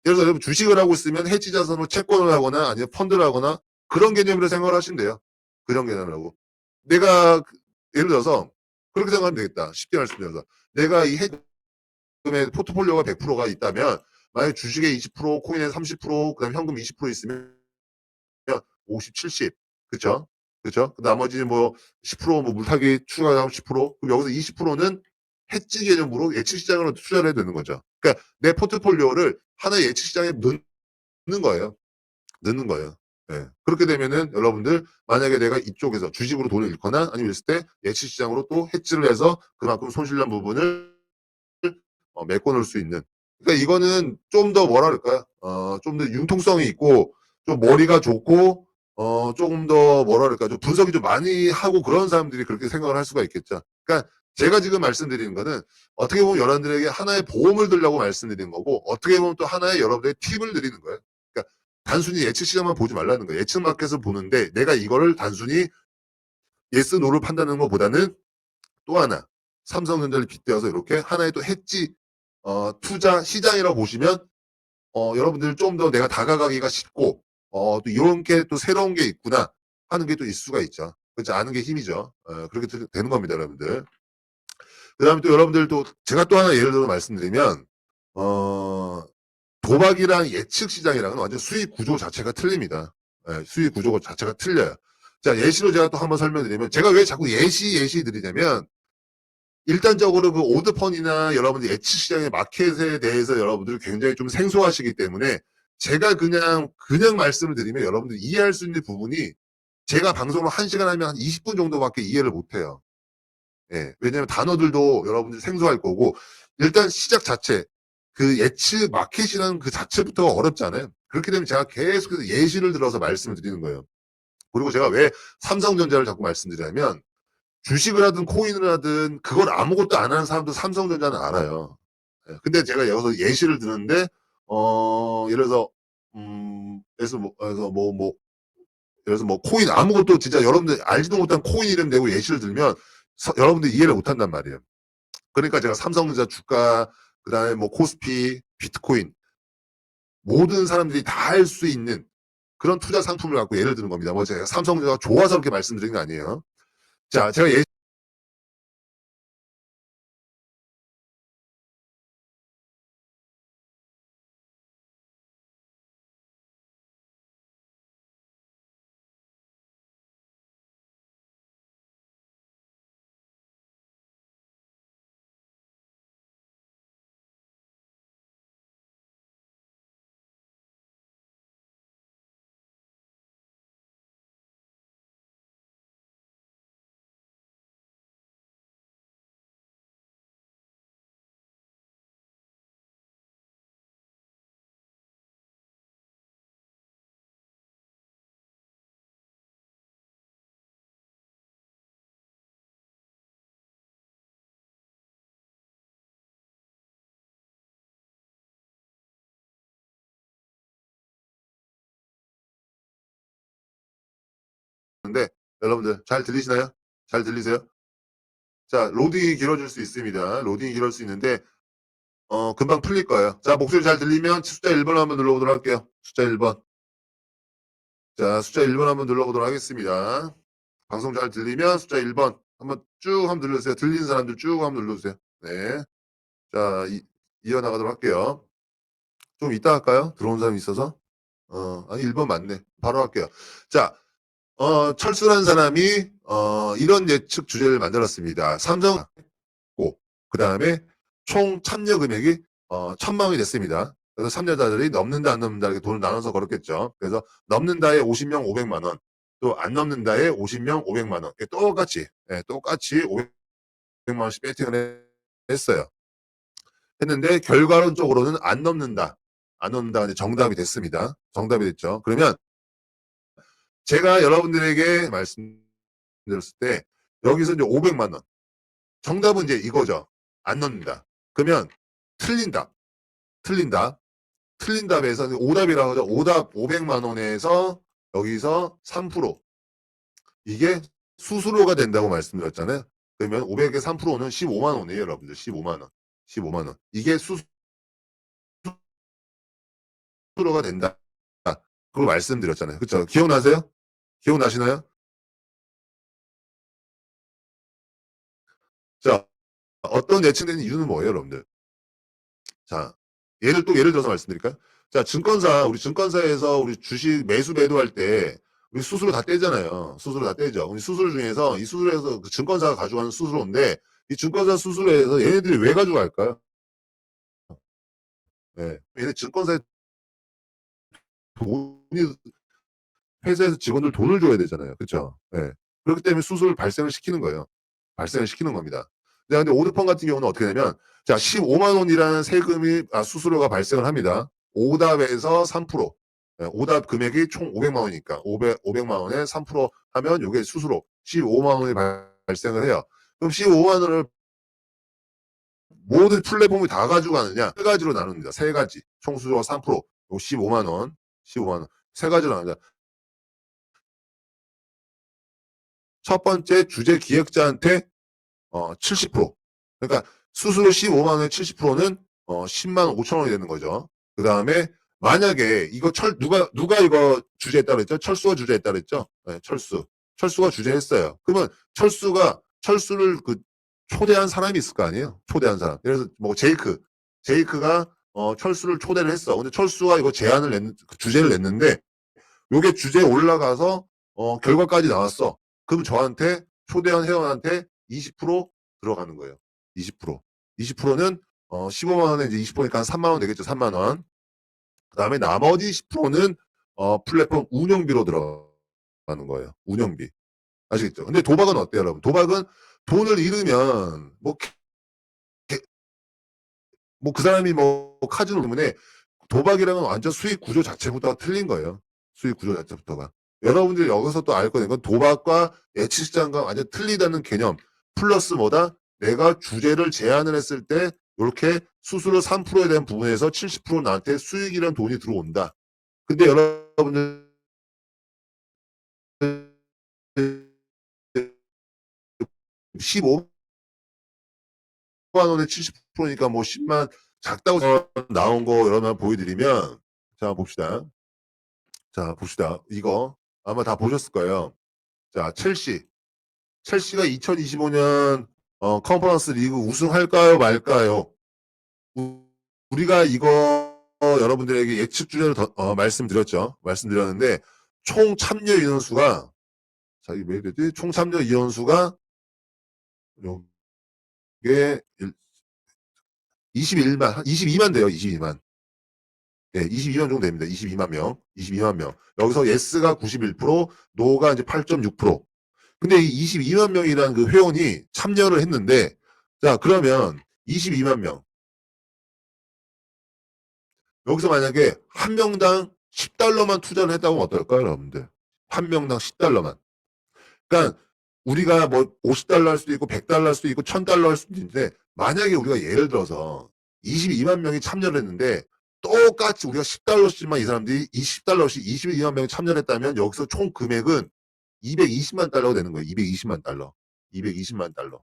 들어서 여러분 주식을 하고 있으면 해지 자산으로 채권을 하거나 아니면 펀드를 하거나 그런 개념으로 생각을 하시면 돼요. 그런 개념으로. 내가 예를 들어서 그렇게 생각하면 되겠다. 쉽게 말씀드려서 내가 이 해금의 포트폴리오가 100%가 있다면 만약 주식에 20%, 코인에 30%, 그다음 현금 20% 있으면 50, 70. 그쵸? 그쵸? 나머지 뭐 10%뭐 물타기 추가하면 10%. 그럼 여기서 20%는 해지 개념으로 예측 시장으로 투자를 해야 되는 거죠. 그러니까 내 포트폴리오를 하나의 예측 시장에 넣는 거예요. 넣는 거예요. 예. 그렇게 되면은 여러분들 만약에 내가 이쪽에서 주식으로 돈을 잃거나 아니면 있을 때 예측 시장으로 또 해지를 해서 그만큼 손실난 부분을 메꿔 놓을 수 있는. 그러니까 이거는 좀 더 뭐라 그럴까요? 좀 더 융통성이 있고 좀 머리가 좋고 조금 더 뭐라 그럴까 좀 분석이 좀 많이 하고 그런 사람들이 그렇게 생각을 할 수가 있겠죠. 그러니까 제가 지금 말씀드리는 거는 어떻게 보면 여러분들에게 하나의 보험을 들려고 말씀드리는 거고 어떻게 보면 또 하나의 여러분들의 팁을 드리는 거예요. 그러니까 단순히 예측 시장만 보지 말라는 거예요. 예측 마켓을 보는데 내가 이거를 단순히 예스 노를 판단하는 것보다는 또 하나 삼성전자를 빗대어서 이렇게 하나의 또 해지 투자 시장이라고 보시면 여러분들 좀 더 내가 다가가기가 쉽고 또 이런 게 또 새로운 게 있구나 하는 게 또 있을 수가 있죠. 그렇지 아는 게 힘이죠. 그렇게 되는 겁니다, 여러분들. 그다음에 또 여러분들 또 제가 또 하나 예를 들어 말씀드리면 어 도박이랑 예측 시장이랑은 완전 수익 구조 자체가 틀립니다. 수익 구조 자체가 틀려요. 자, 예시로 제가 또 한번 설명드리면 제가 왜 자꾸 예시 드리냐면 일단적으로 그 오드펀이나 여러분들 예측 시장의 마켓에 대해서 여러분들이 굉장히 좀 생소하시기 때문에 제가 그냥 말씀을 드리면 여러분들이 이해할 수 있는 부분이 제가 방송을 1시간 하면 한 20분 정도밖에 이해를 못 해요. 예. 왜냐면 단어들도 여러분들이 생소할 거고 일단 시작 자체 그 예측 마켓이라는 그 자체부터가 어렵잖아요. 그렇게 되면 제가 계속해서 예시를 들어서 말씀을 드리는 거예요. 그리고 제가 왜 삼성전자를 자꾸 말씀드리냐면 주식을 하든 코인을 하든 그걸 아무것도 안 하는 사람도 삼성전자는 알아요. 예. 근데 제가 여기서 예시를 드는데 예를 들어서 예를 들어서 뭐 코인 아무것도 진짜 여러분들 알지도 못한 코인 이름 내고 예시를 들면 여러분들이 이해를 못 한단 말이에요. 그러니까 제가 삼성전자 주가 그다음에 뭐 코스피, 비트코인 모든 사람들이 다 할 수 있는 그런 투자 상품을 갖고 예를 드는 겁니다. 뭐 제가 삼성전자가 좋아서 그렇게 말씀드린 게 아니에요. 자, 제가 근데 여러분들 잘 들리시나요? 잘 들리세요? 자, 로딩이 길어질 수 있습니다. 로딩이 길어질 수 있는데 금방 풀릴 거예요. 자, 목소리 잘 들리면 숫자 1번 한번 눌러보도록 할게요. 숫자 1번. 자, 숫자 1번 한번 눌러보도록 하겠습니다. 방송 잘 들리면 숫자 1번 한번 쭉 한번 눌러주세요. 들리는 사람들 쭉 한번 눌러주세요. 네. 자, 이어나가도록 할게요. 좀 이따 할까요? 들어온 사람이 있어서. 아니, 1번 맞네. 바로 할게요. 자, 철수라는 사람이, 이런 예측 주제를 만들었습니다. 삼성, 그 다음에 총 참여 금액이, 1,000만 원이 됐습니다. 그래서 참여자들이 넘는다, 안 넘는다, 이렇게 돈을 나눠서 걸었겠죠. 그래서 넘는다에 50명 500만 원, 또 안 넘는다에 50명 500만 원. 똑같이, 예, 똑같이 500만 원씩 배팅을 했어요. 했는데, 결과론적으로는 안 넘는다. 안 넘는다가 이제 정답이 됐습니다. 정답이 됐죠. 그러면 제가 여러분들에게 말씀드렸을 때 여기서 이제 500만 원. 정답은 이제 이거죠. 안 넣는다. 그러면 틀린다. 틀린다. 틀린 답에서 오답이라고 하죠. 오답 500만 원에서 여기서 3% 이게 수수료가 된다고 말씀드렸잖아요. 그러면 500의 3%는 15만 원이에요, 여러분들. 15만 원. 15만 원. 이게 수수료가 된다. 그걸 말씀드렸잖아요. 그렇죠? 기억나세요? 기억나시나요? 자, 어떤 예측되는 이유는 뭐예요, 여러분들? 자, 예를 들어서 말씀드릴까요? 자, 우리 증권사에서 우리 주식 매수 매도할 때 우리 수수료 다 떼잖아요. 수수료 다 떼죠. 우리 수수료 중에서 이 수수료에서 그 증권사가 가져가는 수수료인데 이 증권사 수수료에서 얘네들이 왜 가져갈까요? 예. 얘네 증권사에 돈이 회사에서 직원들 돈을 줘야 되잖아요. 그렇죠? 예. 그렇기 때문에 수수료를 발생을 시키는 거예요. 발생을 시키는 겁니다. 근데 오드펀 같은 경우는 어떻게 되냐면 자 15만 원이라는 수수료가 발생을 합니다. 오답에서 3% 오답 금액이 총 500만 원이니까 500만 원에 3% 하면 이게 수수료 15만 원이 발생을 해요. 그럼 15만 원을 모든 플랫폼이 다 가져가느냐? 세 가지로 나눕니다. 세 가지. 총 수수료가 3%, 15만 원, 15만 원. 세 가지로 나눕니다. 첫 번째 주제 기획자한테 70%. 그러니까 수수료 15만 원에 70%는 10만 5천 원이 되는 거죠. 그 다음에 만약에 이거 누가 이거 주제했다 그랬죠? 철수가 주제했다 그랬죠? 네, 철수. 철수가 주제했어요. 그러면 철수를 초대한 사람이 있을 거 아니에요? 초대한 사람. 그래서 뭐 제이크가 철수를 초대를 했어. 근데 철수가 이거 주제를 냈는데 요게 주제에 올라가서 결과까지 나왔어. 그럼 저한테 초대한 회원한테 20% 들어가는 거예요. 20%. 20%는 15만 원에 이제 20%니까 한 3만 원 되겠죠. 3만 원. 그다음에 나머지 10%는 플랫폼 운영비로 들어가는 거예요. 운영비. 아시겠죠? 근데 도박은 어때요, 여러분? 도박은 돈을 잃으면 뭐 그 사람이 뭐 카지노 때문에 도박이랑은 완전 수익 구조 자체부터가 틀린 거예요. 수익 구조 자체부터가. 여러분들이 여기서 또 알 거는 건 도박과 예치시장과 완전 틀리다는 개념. 플러스 뭐다? 내가 주제를 제안을 했을 때 이렇게 수수료 3%에 대한 부분에서 70% 나한테 수익이란 돈이 들어온다. 근데 여러분들 15만 원에 70%니까 뭐 10만 작다고 나온 거 여러분 보여드리면 자 봅시다. 자 봅시다. 이거 아마 다 보셨을 거예요. 자 첼시가 2025년 컨퍼런스 리그 우승할까요 말까요? 우리가 이거 여러분들에게 예측 주제를 말씀드렸는데 총 참여 인원수가 자 이게 왜 되지? 총 참여 인원수가 요게 21만 22만 돼요. 22만. 예, 22만 정도 됩니다. 22만 명. 22만 명. 여기서 예스가 91%, 노가 이제 8.6%. 근데 이 22만 명이라는 그 회원이 참여를 했는데, 자, 그러면 22만 명. 여기서 만약에 한 명당 10달러만 투자를 했다고 하면 어떨까요, 여러분들? 한 명당 10달러만. 그러니까 우리가 뭐 50달러 할 수도 있고 100달러 할 수도 있고 1000달러 할 수도 있는데 만약에 우리가 예를 들어서 22만 명이 참여를 했는데 똑같이 우리가 10달러씩만 이 사람들이 20달러씩 22만 명이 참여를 했다면 여기서 총 금액은 220만 달러가 되는 거예요. 220만 달러. 220만 달러.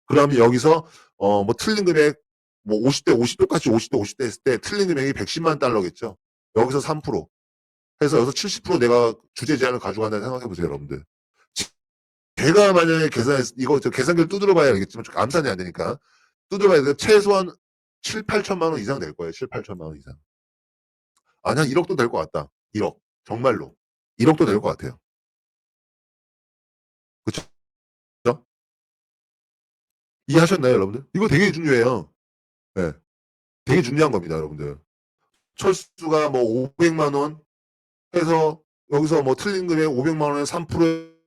그러면 여기서 뭐 틀린 금액 뭐 50대 50 똑같이 50대 50대 했을 때 틀린 금액이 110만 달러겠죠. 여기서 3% 해서 여기서 70% 내가 주제 제한을 가져간다는 생각해 보세요, 여러분들. 제가 만약에 이거 저 계산기를 두드려 봐야 알겠지만 암산이 안 되니까 두드려 봐야 돼. 최소한 7, 8천만 원 이상 될 거예요. 7, 8천만 원 이상. 아니 한 1억도 될 것 같다. 1억. 정말로. 1억도 될 것 같아요. 그쵸? 이해하셨나요, 여러분들? 이거 되게 중요해요. 네. 되게 중요한 겁니다, 여러분들. 철수가 뭐 500만 원 해서 여기서 뭐 틀린 금액 500만 원에 3%에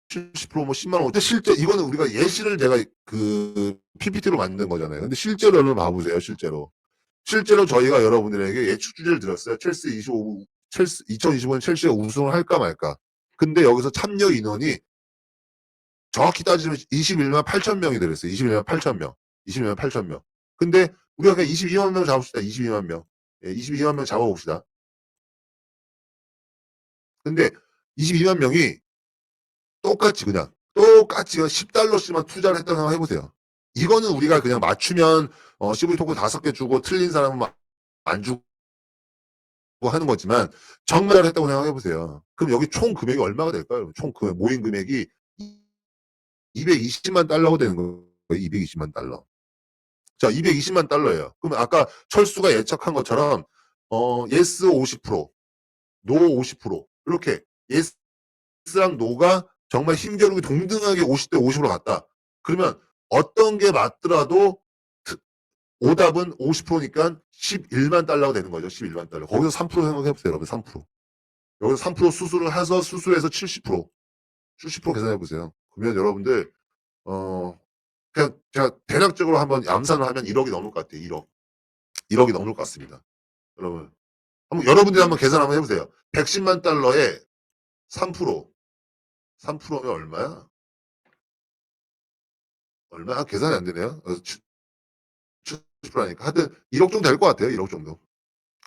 70%뭐 10만 원. 근데 실제 이거는 우리가 예시를 제가 PPT로 만든 거잖아요. 근데 실제로 여러분 봐보세요. 실제로 저희가 여러분들에게 예측 주제를 드렸어요. 2025년 첼시가 우승을 할까 말까. 근데 여기서 참여 인원이 정확히 따지면 21만 8천 명이 들었어요. 21만 8천 명. 21만 8천 명. 근데 우리가 그냥 22만 명 잡읍시다. 22만 명. 예, 22만 명 잡아봅시다. 근데 22만 명이 똑같이 10달러씩만 투자를 했다고 생각해보세요. 이거는 우리가 그냥 맞추면 CV 토크 5개 주고 틀린 사람은 안 주고 하는 거지만 정말 했다고 생각해보세요. 그럼 여기 총 금액이 얼마가 될까요? 총 금액 모인 금액이 220만 달러가 되는 거예요. 220만 달러. 자, 220만 달러예요. 그러면 아까 철수가 예측한 것처럼 예스 50%, 노 50% 이렇게 예스랑 노가 정말 힘겨루기 동등하게 50대 50으로 갔다. 그러면 어떤 게 맞더라도 오답은 50%니까 11만 달러가 되는 거죠. 11만 달러. 거기서 3% 생각해보세요, 여러분. 3%. 여기서 3% 수수를 해서 수수해서 70%. 70% 계산해보세요. 그러면 여러분들, 그냥 제가 대략적으로 한번 암산을 하면 1억이 넘을 것 같아요. 1억. 1억이 넘을 것 같습니다. 여러분. 여러분들이 한번 계산 한번 해보세요. 110만 달러에 3%. 3%면 얼마야? 얼마? 계산이 안 되네요. 70%니까. 하여튼 1억 정도 될 것 같아요. 1억 정도.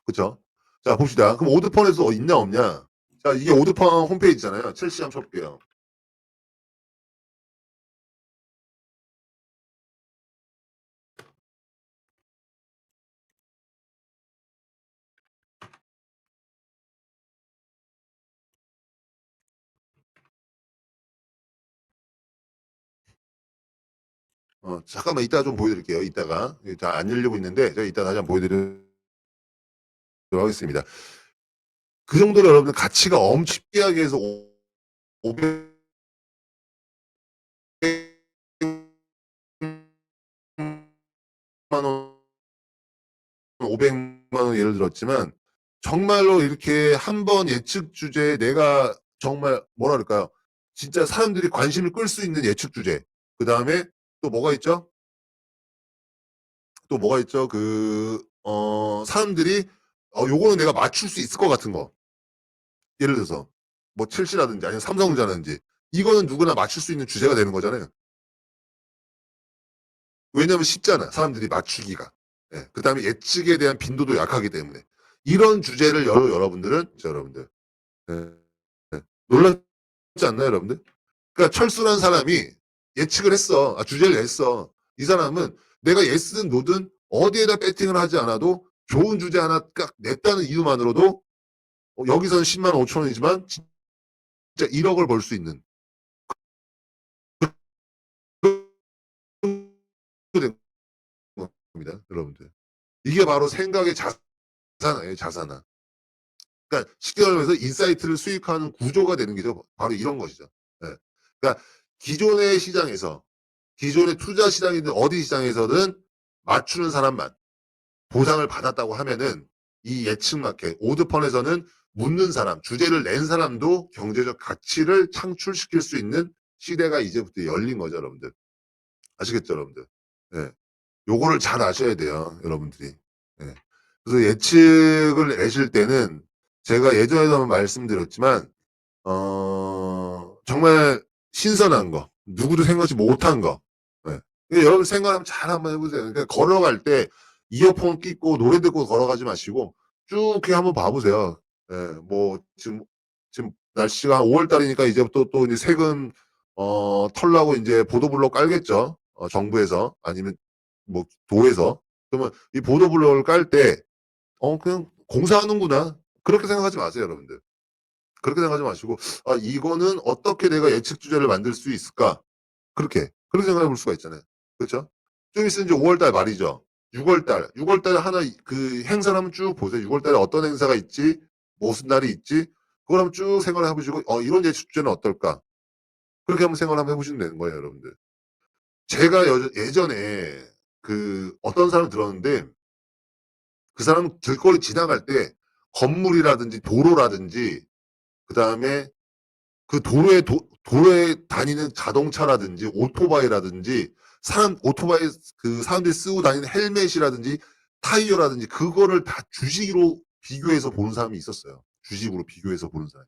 그쵸? 자, 봅시다. 그럼 오드펀에서 있냐, 없냐? 자, 이게 오드팡 홈페이지잖아요. 첼시 한번 쳐볼게요. 잠깐만 이따가 좀 보여드릴게요. 이따가 안 열리고 있는데 제가 이따 다시 한번 보여드리도록 하겠습니다. 그 정도로 여러분들 가치가 엄청 쉽게 해서 500만 원, 500만 원 예를 들었지만 정말로 이렇게 한 번 예측 주제에 내가 정말 뭐라 그럴까요? 진짜 사람들이 관심을 끌 수 있는 예측 주제. 그 다음에 또 뭐가 있죠? 또 뭐가 있죠? 사람들이 요거는 내가 맞출 수 있을 것 같은 거. 예를 들어서 뭐 첼시라든지 아니면 삼성전자라든지 이거는 누구나 맞출 수 있는 주제가 되는 거잖아요. 왜냐하면 쉽잖아. 사람들이 맞추기가. 예. 그 다음에 예측에 대한 빈도도 약하기 때문에. 이런 주제를 여러분들은, 여러분들. 예. 예. 놀랍지 않나요, 여러분들? 그러니까 철수란 사람이 예측을 했어. 주제를 냈어. 이 사람은 내가 예스든 노든 어디에다 배팅을 하지 않아도 좋은 주제 하나 딱 냈다는 이유만으로도 여기서는 10만 5천 원이지만 진짜 1억을 벌 수 있는 그런 겁니다, 여러분들. 이게 바로 생각의 자산이에요, 자산화. 그러니까 쉽게 말해서 인사이트를 수익하는 구조가 되는 게죠. 바로 이런 것이죠. 예. 그러니까 기존의 시장에서 기존의 투자 시장이든 어디 시장에서든 맞추는 사람만 보상을 받았다고 하면은 이 예측 마켓 오드펀에서는 묻는 사람, 주제를 낸 사람도 경제적 가치를 창출시킬 수 있는 시대가 이제부터 열린 거죠, 여러분들. 아시겠죠, 여러분들? 예. 요거를 잘 아셔야 돼요, 여러분들이. 예. 그래서 예측을 내실 때는 제가 예전에도 한번 말씀드렸지만 정말 신선한 거, 누구도 생각지 못한 거. 예. 여러분 생각 한번 해보세요. 그러니까 걸어갈 때 이어폰 끼고 노래 듣고 걸어가지 마시고 쭉 이렇게 한번 봐보세요. 예, 뭐 지금 날씨가 5월 달이니까 이제부터 또 이제 세금 털라고 이제 보도블록 깔겠죠. 정부에서 아니면 뭐 도에서. 그러면 이 보도블록을 깔 때 그냥 공사하는구나 그렇게 생각하지 마세요, 여러분들. 그렇게 생각하지 마시고 이거는 어떻게 내가 예측 주제를 만들 수 있을까? 그렇게 생각해 볼 수가 있잖아요. 그렇죠? 좀 있으면 이제 5월 달 말이죠. 6월 달, 6월 달에 하나 그 행사를 한번 쭉 보세요. 6월 달에 어떤 행사가 있지? 무슨 날이 있지? 그걸 한번 쭉 생각을 해보시고 이런 예측 주제는 어떨까? 그렇게 한번 생각을 한번 해보시면 되는 거예요, 여러분들. 제가 예전에 그 어떤 사람 들었는데 그 사람은 길거리 지나갈 때 건물이라든지 도로라든지 그 다음에 그 도로에 다니는 자동차라든지 오토바이라든지 오토바이 그 사람들이 쓰고 다니는 헬멧이라든지 타이어라든지 그거를 다 주식으로 비교해서 보는 사람이 있었어요. 주식으로 비교해서 보는 사람.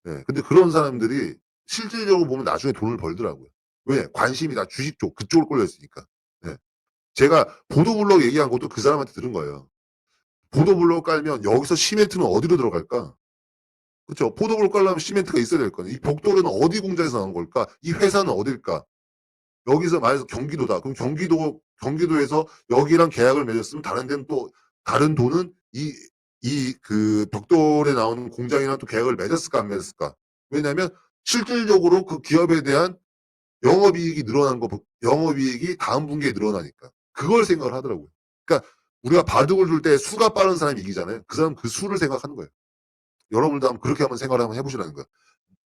예. 근데 그런 사람들이 실질적으로 보면 나중에 돈을 벌더라고요. 왜? 관심이 다 주식 쪽, 그쪽으로 끌려 있으니까. 예. 제가 보도블록 얘기한 것도 그 사람한테 들은 거예요. 보도블록 깔면 여기서 시멘트는 어디로 들어갈까? 그렇죠. 포도블록 깔려면 시멘트가 있어야 될 거네. 이 벽돌은 어디 공장에서 나온 걸까? 이 회사는 어딜까? 여기서 말해서 경기도다. 그럼 경기도에서 여기랑 계약을 맺었으면 다른 데는 또 다른 돈은 이 그 벽돌에 나오는 공장이랑 또 계약을 맺었을까 안 맺었을까? 왜냐하면 실질적으로 그 기업에 대한 영업이익이 늘어난 거, 영업이익이 다음 분기에 늘어나니까 그걸 생각을 하더라고요. 그러니까 우리가 바둑을 둘 때 수가 빠른 사람이 이기잖아요. 그 사람 그 수를 생각하는 거예요. 여러분도 한번 그렇게 한번 생각을 한번 해보시라는 거예요.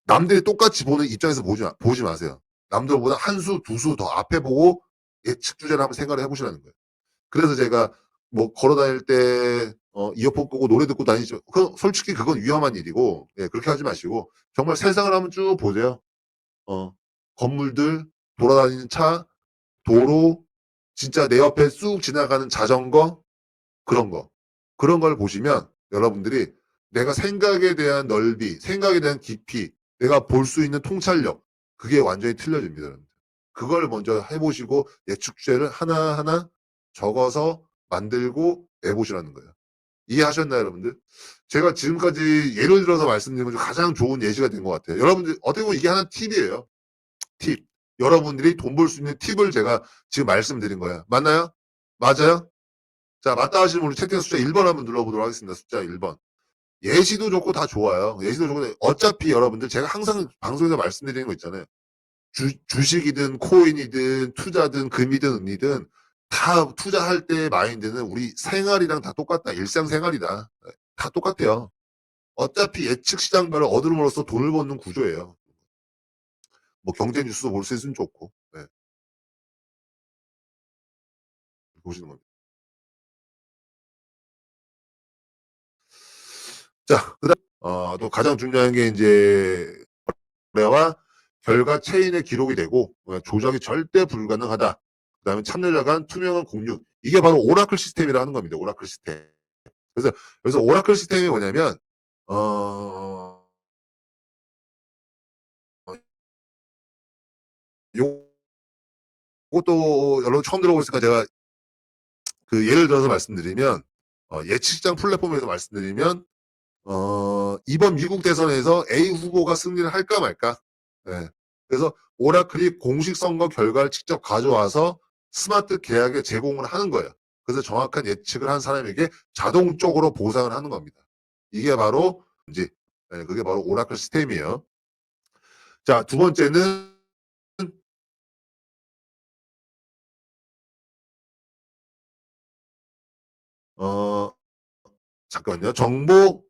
남들이 똑같이 보는 입장에서 보지 마세요. 남들보다 한 수, 두 수 더 앞에 보고 예측 주제를 한번 생각을 해보시라는 거예요. 그래서 제가 뭐 걸어 다닐 때 이어폰 끄고 노래 듣고 다니죠. 솔직히 그건 위험한 일이고 예, 그렇게 하지 마시고 정말 세상을 한번 쭉 보세요. 어, 건물들, 돌아다니는 차, 도로, 진짜 내 옆에 쑥 지나가는 자전거 그런 거. 그런 걸 보시면 여러분들이 내가 생각에 대한 넓이, 생각에 대한 깊이, 내가 볼 수 있는 통찰력, 그게 완전히 틀려집니다. 여러분들. 그걸 먼저 해보시고 예측 주제를 하나하나 적어서 만들고 내보시라는 거예요. 이해하셨나요, 여러분들? 제가 지금까지 예를 들어서 말씀드린 것 중 가장 좋은 예시가 된 것 같아요. 여러분들 어떻게 보면 이게 하나의 팁이에요. 팁. 여러분들이 돈 벌 수 있는 팁을 제가 지금 말씀드린 거예요. 맞나요? 맞아요? 자, 맞다 하시는 분은 채팅 숫자 1번 한번 눌러보도록 하겠습니다. 숫자 1번. 예시도 좋고 다 좋아요. 예시도 좋고 어차피 여러분들 제가 항상 방송에서 말씀드리는 거 있잖아요. 주식이든 코인이든 투자든 금이든 은이든 다 투자할 때의 마인드는 우리 생활이랑 다 똑같다. 일상생활이다. 예, 다 똑같아요. 어차피 예측 시장별을 얻음으로써 돈을 버는 구조예요. 뭐 경제 뉴스도 볼 수 있으면 좋고. 네, 보시는 겁니다. 자, 그다음 또 가장 중요한 게 인제 거래와 결과 체인의 기록이 되고 조작이 절대 불가능하다. 그다음에 참여자 간 투명한 공유. 이게 바로 오라클 시스템이라 하는 겁니다. 오라클 시스템. 그래서 오라클 시스템이 뭐냐면 어 요것도 여러분 처음 들어보셨으니까 제가 그 예를 들어서 말씀드리면 예측장 플랫폼에서 말씀드리면 이번 미국 대선에서 A 후보가 승리를 할까 말까. 예. 그래서 오라클이 공식 선거 결과를 직접 가져와서 스마트 계약에 제공을 하는 거예요. 그래서 정확한 예측을 한 사람에게 자동적으로 보상을 하는 겁니다. 이게 바로 이제 그게 바로 오라클 시스템이에요. 자, 두 번째는 어 잠깐만요. 정보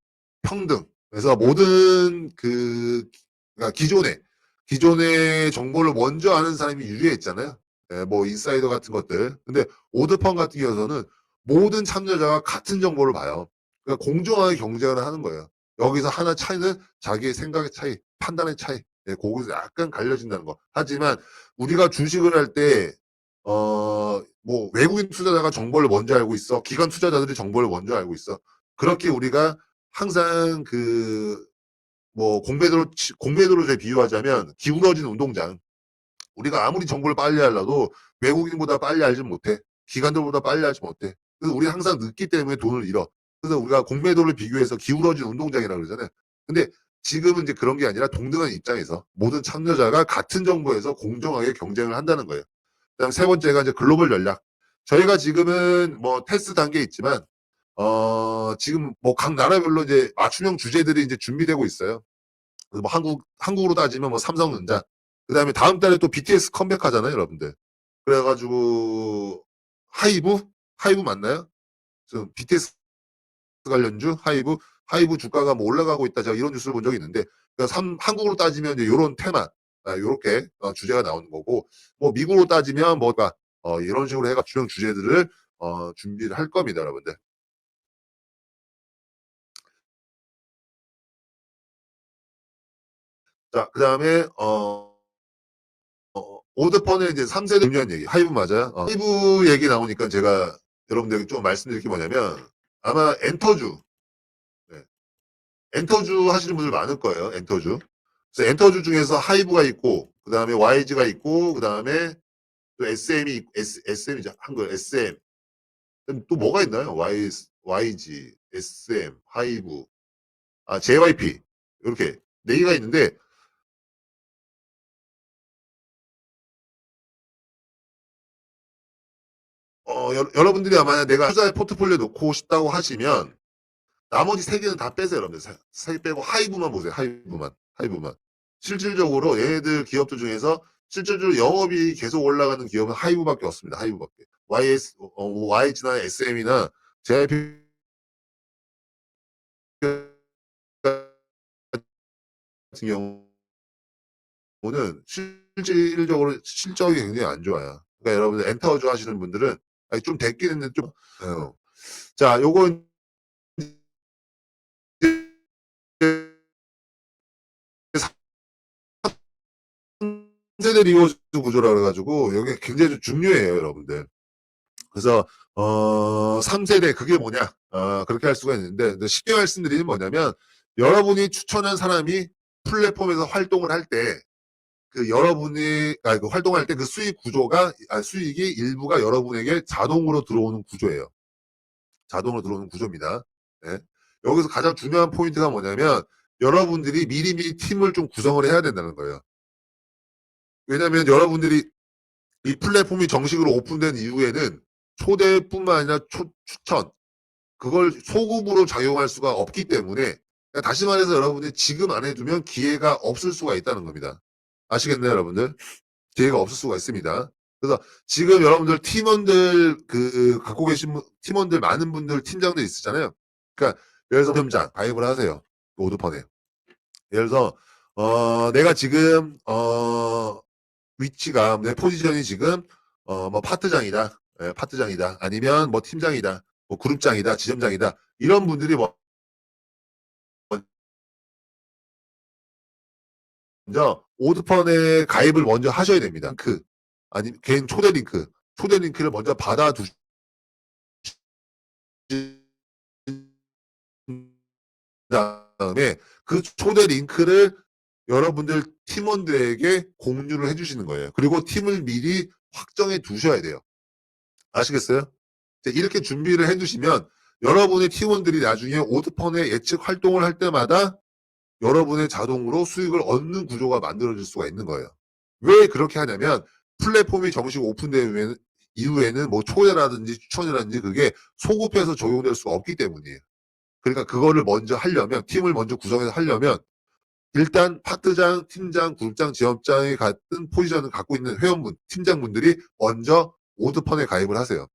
평등. 그래서 모든 그러니까 기존의 정보를 먼저 아는 사람이 유리했잖아요. 예, 뭐 인사이더 같은 것들. 근데 오드펀 같은 경우에는 모든 참여자가 같은 정보를 봐요. 그러니까 공정하게 경쟁을 하는 거예요. 여기서 하나 차이는 자기의 생각의 차이, 판단의 차이. 예, 거기서 약간 갈려진다는 거. 하지만 우리가 주식을 할 때 뭐 외국인 투자자가 정보를 먼저 알고 있어. 기관 투자자들이 정보를 먼저 알고 있어. 그렇게 우리가 항상 뭐 공배도로 비유하자면 기울어진 운동장. 우리가 아무리 정보를 빨리 알아도 외국인보다 빨리 알지 못해. 기관들보다 빨리 알지 못해. 그래서 우리 항상 늦기 때문에 돈을 잃어. 그래서 우리가 공매도를 비교해서 기울어진 운동장이라고 그러잖아요. 근데 지금은 이제 그런 게 아니라 동등한 입장에서 모든 참여자가 같은 정보에서 공정하게 경쟁을 한다는 거예요. 그다음 세 번째가 이제 글로벌 전략. 저희가 지금은 뭐 테스트 단계에 있지만 지금 뭐 각 나라별로 이제 맞춤형 주제들이 이제 준비되고 있어요. 그래서 뭐 한국으로 따지면 뭐 삼성전자. 그다음에 다음 달에 또 BTS 컴백하잖아요, 여러분들. 그래 가지고 하이브? 하이브 맞나요? 저 BTS 관련주 하이브 주가가 뭐 올라가고 있다. 제가 이런 뉴스를 본 적이 있는데 그러니까 한국으로 따지면 이제 요런 테마 요렇게 주제가 나오는 거고 뭐 미국으로 따지면 뭐가 이런 식으로 해가 주요 주제들을 준비를 할 겁니다, 여러분들. 자, 그다음에 오드펀의 이제 3세대 중요한 얘기. 하이브 맞아요? 하이브 얘기 나오니까 제가 여러분들에게 좀 말씀드릴 게 뭐냐면 아마 엔터주, 네. 엔터주 하시는 분들 많을 거예요. 엔터주. 그래서 엔터주 중에서 하이브가 있고 그다음에 YG가 있고 그다음에 또 SM이죠. 한글 SM. 또 뭐가 있나요? YG, SM, 하이브, JYP 이렇게 네 개가 있는데 여러분들이 아마 내가 투자의 포트폴리오에 놓고 싶다고 하시면 나머지 세 개는 다 빼세요, 여러분들. 세 개 빼고 하이브만 보세요. 하이브만. 하이브만. 실질적으로 얘네들 기업들 중에서 실질적으로 영업이 계속 올라가는 기업은 하이브밖에 없습니다. 하이브밖에. YG나 SM이나 JYP 같은 경우는 실질적으로 실적이 굉장히 안 좋아요. 그러니까 여러분들 엔터주 하시는 분들은 좀 됐긴 했는데 좀 자, 요건 세대 리워즈 구조라 그래가지고 이게 굉장히 좀 중요해요, 여러분들. 그래서 3세대 그게 뭐냐? 그렇게 할 수가 있는데 쉽게 말씀드리면 뭐냐면 여러분이 추천한 사람이 플랫폼에서 활동을 할 때 그 여러분이 그 활동할 때 그 수익 구조가 수익이 일부가 여러분에게 자동으로 들어오는 구조예요. 자동으로 들어오는 구조입니다. 예. 여기서 가장 중요한 포인트가 뭐냐면 여러분들이 미리미리 팀을 좀 구성을 해야 된다는 거예요. 왜냐하면 여러분들이 이 플랫폼이 정식으로 오픈된 이후에는 초대뿐만 아니라 추천 그걸 소급으로 작용할 수가 없기 때문에 그러니까 다시 말해서 여러분들이 지금 안 해두면 기회가 없을 수가 있다는 겁니다. 아시겠나요, 여러분들? 기회가 없을 수가 있습니다. 그래서 지금 여러분들 팀원들 갖고 계신 팀원들 많은 분들 팀장들 있으잖아요. 그러니까 예를 들어서 팀장 가입을 하세요. 오드펀에. 예를 들어서 내가 지금 위치가 내 포지션이 지금 뭐 파트장이다. 예, 파트장이다. 아니면 뭐 팀장이다. 뭐 그룹장이다. 지점장이다. 이런 분들이 먼저 오드펀에 가입을 먼저 하셔야 됩니다. 아니 개인 초대 링크. 초대 링크를 먼저 받아 두신 다음에 그 초대 링크를 여러분들 팀원들에게 공유를 해주시는 거예요. 그리고 팀을 미리 확정해 두셔야 돼요. 아시겠어요? 이렇게 준비를 해두시면 여러분의 팀원들이 나중에 오드펀에 예측 활동을 할 때마다 여러분의 자동으로 수익을 얻는 구조가 만들어질 수가 있는 거예요. 왜 그렇게 하냐면 플랫폼이 정식 오픈된 이후에는 뭐 초대라든지 추천이라든지 그게 소급해서 적용될 수가 없기 때문이에요. 그러니까 그거를 먼저 하려면 팀을 먼저 구성해서 하려면 일단 파트장, 팀장, 그룹장, 지점장의 같은 포지션을 갖고 있는 회원분, 팀장분들이 먼저 오드펀에 가입을 하세요.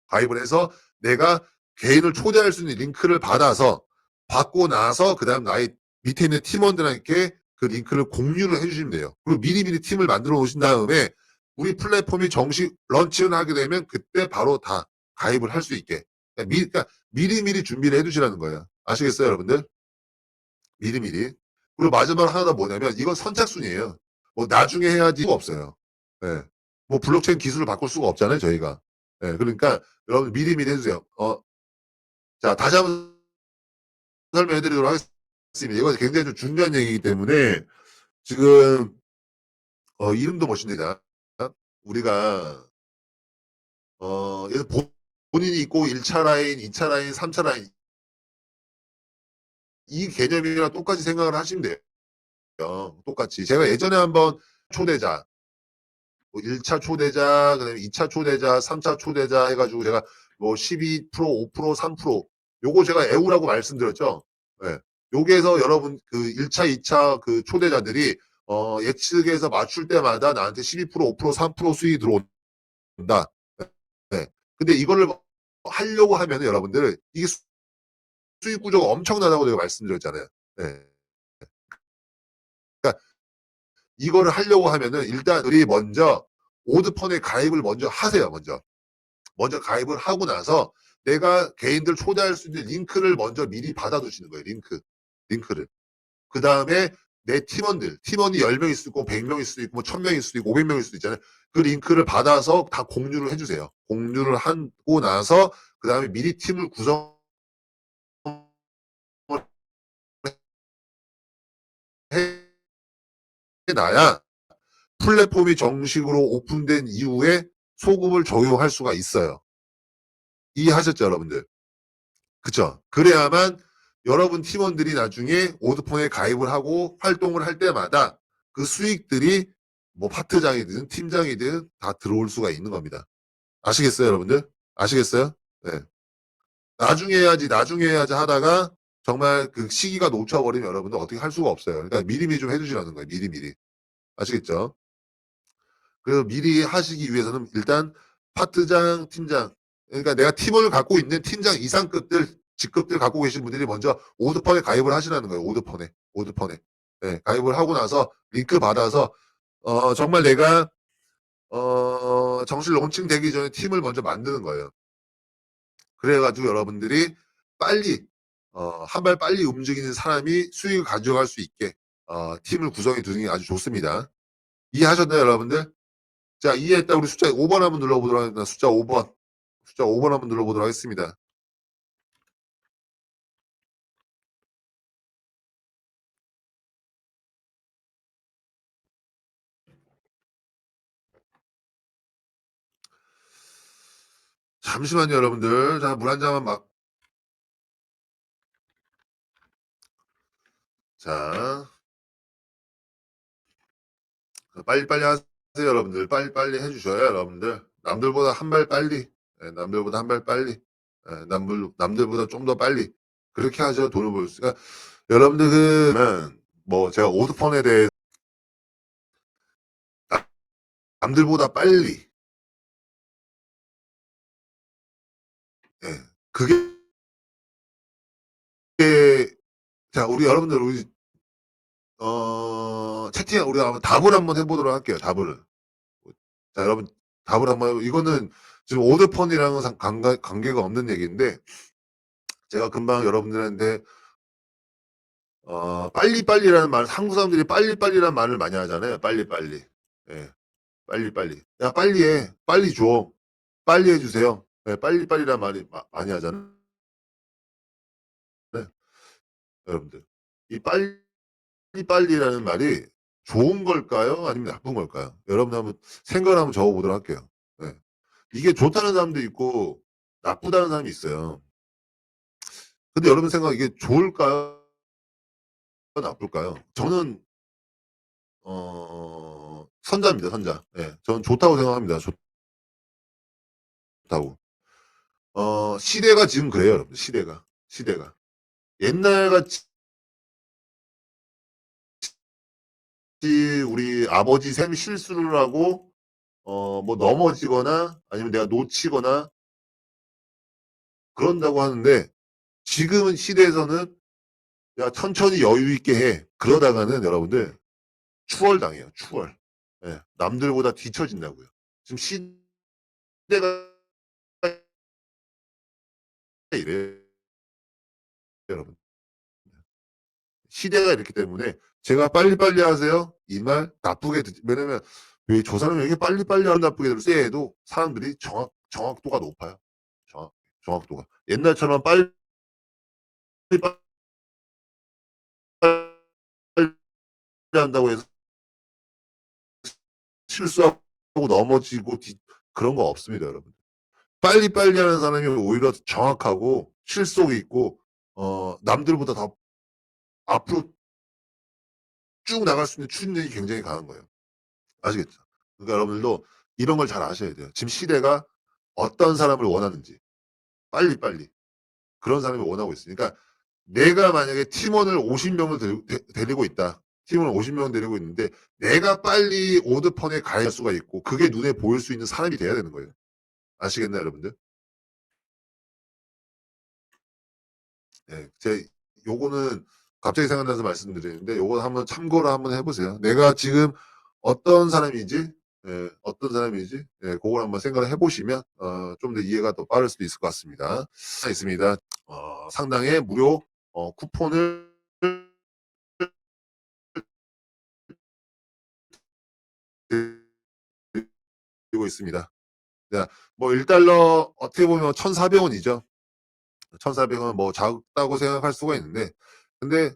가입을 해서 내가 개인을 초대할 수 있는 링크를 받고 나서 그다음 나의 밑에 있는 팀원들에게 그 링크를 공유를 해주시면 돼요. 그리고 미리미리 팀을 만들어 놓으신 다음에 우리 플랫폼이 정식 런칭을 하게 되면 그때 바로 다 가입을 할 수 있게. 그러니까 미리미리 준비를 해두시라는 거예요. 아시겠어요, 여러분들? 미리미리. 그리고 마지막 하나 뭐냐면 이건 선착순이에요. 뭐 나중에 해야지 수가 없어요. 예. 뭐 블록체인 기술을 바꿀 수가 없잖아요, 저희가. 예. 그러니까 여러분 미리미리 해주세요. 자, 다시 한번 설명해 드리도록 하겠습니다. 이건 굉장히 좀 중요한 얘기이기 때문에 지금 이름도 멋있습니다. 우리가 예를 본인이 있고 1차 라인, 2차 라인, 3차 라인 이 개념이랑 똑같이 생각을 하시면 돼요. 똑같이. 제가 예전에 한번 초대자, 뭐 1차 초대자, 그다음에 2차 초대자, 3차 초대자 해가지고 제가 뭐 12%, 5%, 3% 요거 제가 애우라고 말씀드렸죠. 예. 여기에서 여러분 그 1차, 2차 그 초대자들이 예측해서 맞출 때마다 나한테 12%, 5%, 3% 수익이 들어온다. 네. 근데 이거를 하려고 하면 여러분들 이게 수익 구조가 엄청나다고 제가 말씀드렸잖아요. 네. 그러니까 이거를 하려고 하면은 일단 우리 먼저 오드펀에 가입을 먼저 하세요. 먼저 가입을 하고 나서 내가 개인들 초대할 수 있는 링크를 먼저 미리 받아두시는 거예요. 링크를. 그 다음에 내 팀원이 10명일 수도 있고 100명일 수도 있고 뭐 1000명일 수도 있고 500명일 수도 있잖아요. 그 링크를 받아서 다 공유를 해주세요. 공유를 하고 나서 그 다음에 미리 팀을 구성을 해놔야 플랫폼이 정식으로 오픈된 이후에 소금을 적용할 수가 있어요. 이해하셨죠, 여러분들? 그쵸? 그래야만 여러분 팀원들이 나중에 오드폰에 가입을 하고 활동을 할 때마다 그 수익들이 뭐 파트장이든 팀장이든 다 들어올 수가 있는 겁니다. 아시겠어요, 여러분들? 아시겠어요? 네. 나중에 해야지 하다가 정말 그 시기가 놓쳐버리면 여러분들 어떻게 할 수가 없어요. 그러니까 미리미리 좀 해주시라는 거예요. 미리미리. 아시겠죠? 그래서 미리 하시기 위해서는 일단 파트장, 팀장, 그러니까 내가 팀을 갖고 있는 팀장 이상급들, 직급들 갖고 계신 분들이 먼저 오드펀에 가입을 하시라는 거예요. 오드펀에. 네, 가입을 하고 나서 링크 받아서 정말 내가 정식 론칭 되기 전에 팀을 먼저 만드는 거예요. 그래가지고 여러분들이 빨리 한 발 빨리 움직이는 사람이 수익을 가져갈 수 있게 팀을 구성해 두는 게 아주 좋습니다. 이해하셨나요, 여러분들? 자, 이해했다. 우리 숫자 5번 한번 눌러보도록 하겠습니다. 숫자 5번. 숫자 5번 한번 눌러보도록 하겠습니다. 잠시만요, 여러분들. 자, 물 한 잔만 막 자, 빨리빨리 하세요, 여러분들. 빨리빨리 해주셔요, 여러분들. 남들보다 한 발 빨리. 예, 남들보다 한 발 빨리. 예, 남들보다 좀 더 빨리. 그렇게 하죠, 돈을 벌 수. 그러니까 여러분들 뭐 제가 오드펀에 대해 남들보다 빨리. 예, 그게 자, 우리 여러분들 채팅 우리 한번 답을 한번 해보도록 할게요. 답을. 자, 여러분 답을 한번 이거는 지금 오드펀이랑은 관계가 없는 얘기인데 제가 금방 여러분들한테 빨리빨리라는 말, 한국 사람들이 빨리빨리라는 말을 많이 하잖아요. 빨리빨리. 예, 빨리빨리. 야, 빨리 해. 빨리 줘. 빨리 해주세요. 예, 빨리빨리라는 말이 많이 하잖아요. 여러분들. 이 빨리빨리라는 말이 좋은 걸까요? 아니면 나쁜 걸까요? 여러분 한번 생각을 한번 적어보도록 할게요. 예. 이게 좋다는 사람도 있고 나쁘다는 사람이 있어요. 근데 여러분 생각 이게 좋을까요? 나쁠까요? 저는 선자입니다. 선자. 예, 저는 좋다고 생각합니다. 좋다고. 시대가 지금 그래요, 여러분. 시대가 옛날 같이 우리 아버지 셈 실수를 하고 뭐 넘어지거나 아니면 내가 놓치거나 그런다고 하는데 지금 시대에서는 야 천천히 여유 있게 해. 그러다가는 여러분들 추월당해요. 추월. 예, 남들보다 뒤처진다고요. 지금 시대가 이래요, 여러분. 시대가 이렇기 때문에 제가 빨리빨리 하세요. 이 말 나쁘게 듣지. 왜냐면 왜 저 사람이 왜 이렇게 빨리빨리 하는 나쁘게 들을 때에도 사람들이 정확도가 높아요. 정확도가. 옛날처럼 빨리 한다고 해서 실수하고 넘어지고 그런 거 없습니다, 여러분. 빨리빨리 하는 사람이 오히려 정확하고 실속이 있고 남들보다 더 앞으로 쭉 나갈 수 있는 추진력이 굉장히 강한 거예요. 아시겠죠? 그러니까 여러분들도 이런 걸 잘 아셔야 돼요. 지금 시대가 어떤 사람을 원하는지 빨리빨리 그런 사람이 원하고 있으니까 내가 만약에 팀원을 50명을 데리고 있다. 팀원을 50명 데리고 있는데 내가 빨리 오드펀에 갈 수가 있고 그게 눈에 보일 수 있는 사람이 돼야 되는 거예요. 아시겠나요, 여러분들? 네, 요거는 갑자기 생각나서 말씀드리는데 요거 한번 참고를 한번 해보세요. 내가 지금 어떤 사람인지 어떤 사람인지 그걸 한번 생각을 해보시면 좀 더 이해가 더 빠를 수도 있을 것 같습니다. 있습니다. 상당의 무료 쿠폰을 드리고 있습니다. 자, 뭐 1달러 어떻게 보면 1,400원이죠. 1,400원 뭐 작다고 생각할 수가 있는데 근데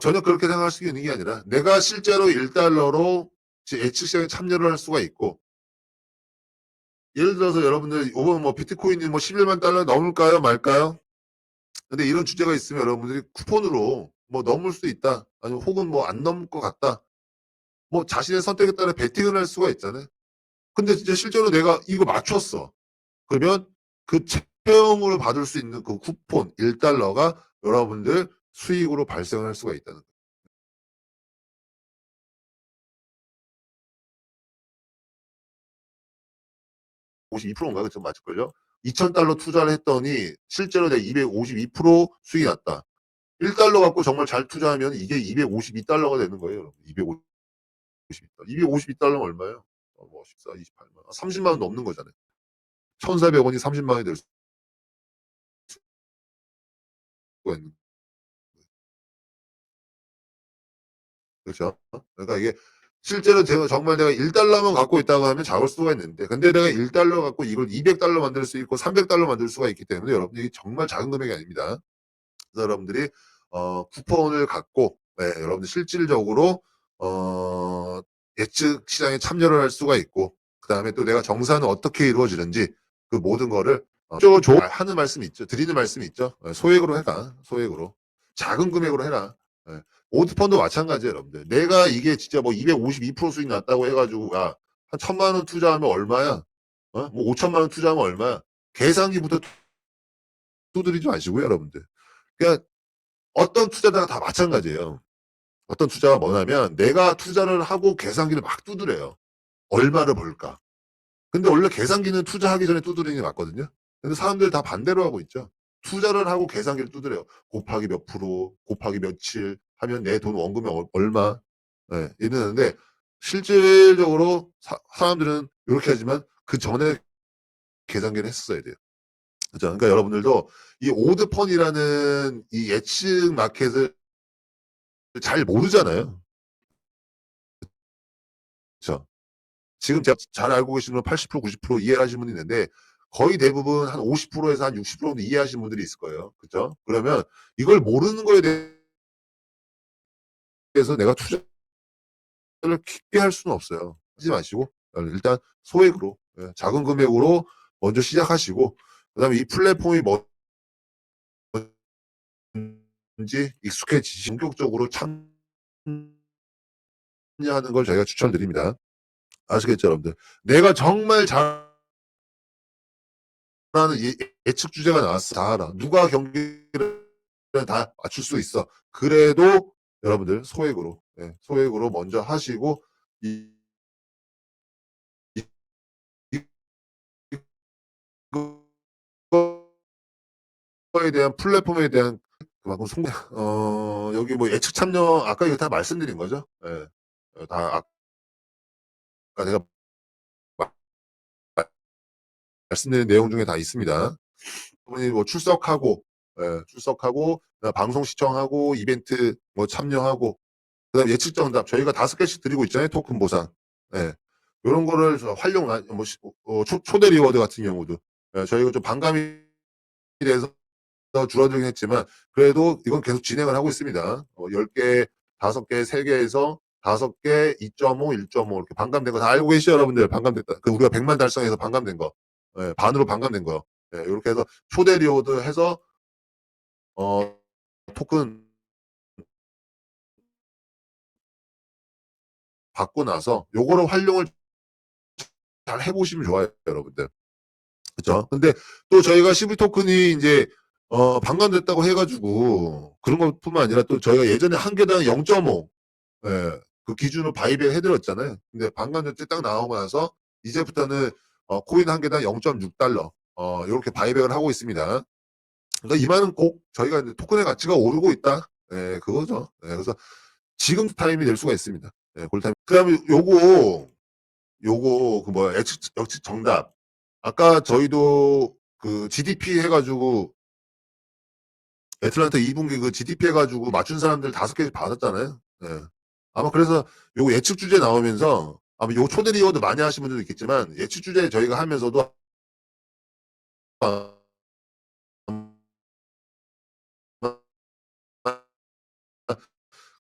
전혀 그렇게 생각할 수 있는 게 아니라 내가 실제로 1달러로 예측 시장에 참여를 할 수가 있고 예를 들어서 여러분들 이번 뭐 비트코인이 뭐 11만 달러 넘을까요 말까요? 근데 이런 주제가 있으면 여러분들이 쿠폰으로 뭐 넘을 수 있다. 아니면 혹은 뭐 안 넘을 것 같다. 뭐 자신의 선택에 따라 베팅을 할 수가 있잖아요. 근데 진짜 실제로 내가 이거 맞췄어. 그러면 그 채용을 받을 수 있는 그 쿠폰 1달러가 여러분들 수익으로 발생을 할 수가 있다는 거예요. 52%인가 그좀 맞을걸요? 2,000달러 투자를 했더니 실제로 내가 252% 수익이 났다. 1달러 갖고 정말 잘 투자하면 이게 252달러가 되는 거예요. 252달러. 252달러면 얼마예요? 뭐 14, 28만 원. 30만 원 넘는 거잖아요. 1,400원이 30만 원이 될 수가 있는 그렇죠. 그러니까 이게 실제로 제가 정말 내가 1달러만 갖고 있다고 하면 작을 수가 있는데 근데 내가 1달러 갖고 이걸 200달러 만들 수 있고 300달러 만들 수가 있기 때문에 여러분들이 정말 작은 금액이 아닙니다. 그래서 여러분들이 쿠폰을 갖고 여러분들 실질적으로 예측 시장에 참여를 할 수가 있고 그다음에 또 내가 정산은 어떻게 이루어지는지 그 모든 거를 하는 말씀이 있죠. 드리는 말씀이 있죠. 소액으로 해라. 소액으로. 작은 금액으로 해라. 오드펀도 마찬가지예요, 여러분들. 내가 이게 진짜 뭐 252% 수익 났다고 해가지고, 야, 한 1,000만 원 투자하면 얼마야? 어? 뭐 5천만 원 투자하면 얼마야? 계산기부터 두드리지 마시고요, 여러분들. 그러니까 어떤 투자자가 다 마찬가지예요. 어떤 투자가 뭐냐면 내가 투자를 하고 계산기를 막 두드려요. 얼마를 벌까? 근데 원래 계산기는 투자하기 전에 두드리는 게 맞거든요. 근데 사람들이 다 반대로 하고 있죠. 투자를 하고 계산기를 두드려요. 곱하기 몇 프로, 곱하기 며칠 하면 내 돈 원금이 얼마. 예, 이러는데 실질적으로 사람들은 이렇게 하지만 그 전에 계산기를 했었어야 돼요. 그죠? 그러니까 여러분들도 이 오드펀이라는 이 예측 마켓을 잘 모르잖아요. 그죠? 지금 제가 잘 알고 계시는 분 80%, 90% 이해하시는 분이 있는데 거의 대부분 한 50%에서 한 60%는 이해하시는 분들이 있을 거예요. 그죠? 그러면 이걸 모르는 거에 대해서 내가 투자를 깊게 할 수는 없어요. 하지 마시고 일단 소액으로 작은 금액으로 먼저 시작하시고 그다음에 이 플랫폼이 뭔지 익숙해지시 본격적으로 참여하는 걸 저희가 추천드립니다. 아시겠죠, 여러분들? 내가 정말 잘하는 예측 주제가 나왔어. 다 알아. 누가 경기를 다 맞출 수 있어. 그래도 여러분들 소액으로, 소액으로 먼저 하시고 이, 이, 이거에 대한 플랫폼에 대한 그만큼 여기 뭐 예측 참여 아까 이거 다 말씀드린 거죠. 예. 다 아까 내가 말씀드린 내용 중에 다 있습니다. 분이 뭐 출석하고 방송 시청하고 이벤트 뭐 참여하고 그다음 예측 정답 저희가 5개씩 드리고 있잖아요. 토큰 보상. 예. 요런 거를 활용 뭐 초대 리워드 같은 경우도 저희가 좀 반감이 돼서 줄어들긴 했지만 그래도 이건 계속 진행을 하고 있습니다. 10개, 5개, 3개에서 5개, 2.5, 1.5 이렇게 반감된 거 다 알고 계시죠, 여러분들? 반감됐다. 그 우리가 100만 달성해서 반감된 거. 반으로 반감된 거. 이렇게 해서 초대 리워드 해서 어, 토큰 받고 나서 요거를 활용을 잘 해보시면 좋아요, 여러분들. 그죠? 근데 또 저희가 CV 토큰이 이제 반감됐다고 해가지고 그런 것뿐만 아니라 또 저희가 예전에 한 개당 0.5 그 기준으로 바이백 해드렸잖아요. 근데 반감됐지 딱 나오고 나서 이제부터는 코인 한 개당 0.6달러 이렇게 바이백을 하고 있습니다. 그러니까 이만은 꼭 저희가 토큰의 가치가 오르고 있다. 그거죠. 그래서 지금 타임이 될 수가 있습니다. 골타임. 그다음에 요거 그 뭐야 역시 정답. 아까 저희도 그 GDP 해가지고 애틀란타 2분기 그 GDP 해가지고 맞춘 사람들 5개 받았잖아요. 아마 그래서 요거 예측 주제 나오면서 아마 요 초대 리워드 많이 하신 분들도 있겠지만 예측 주제 저희가 하면서도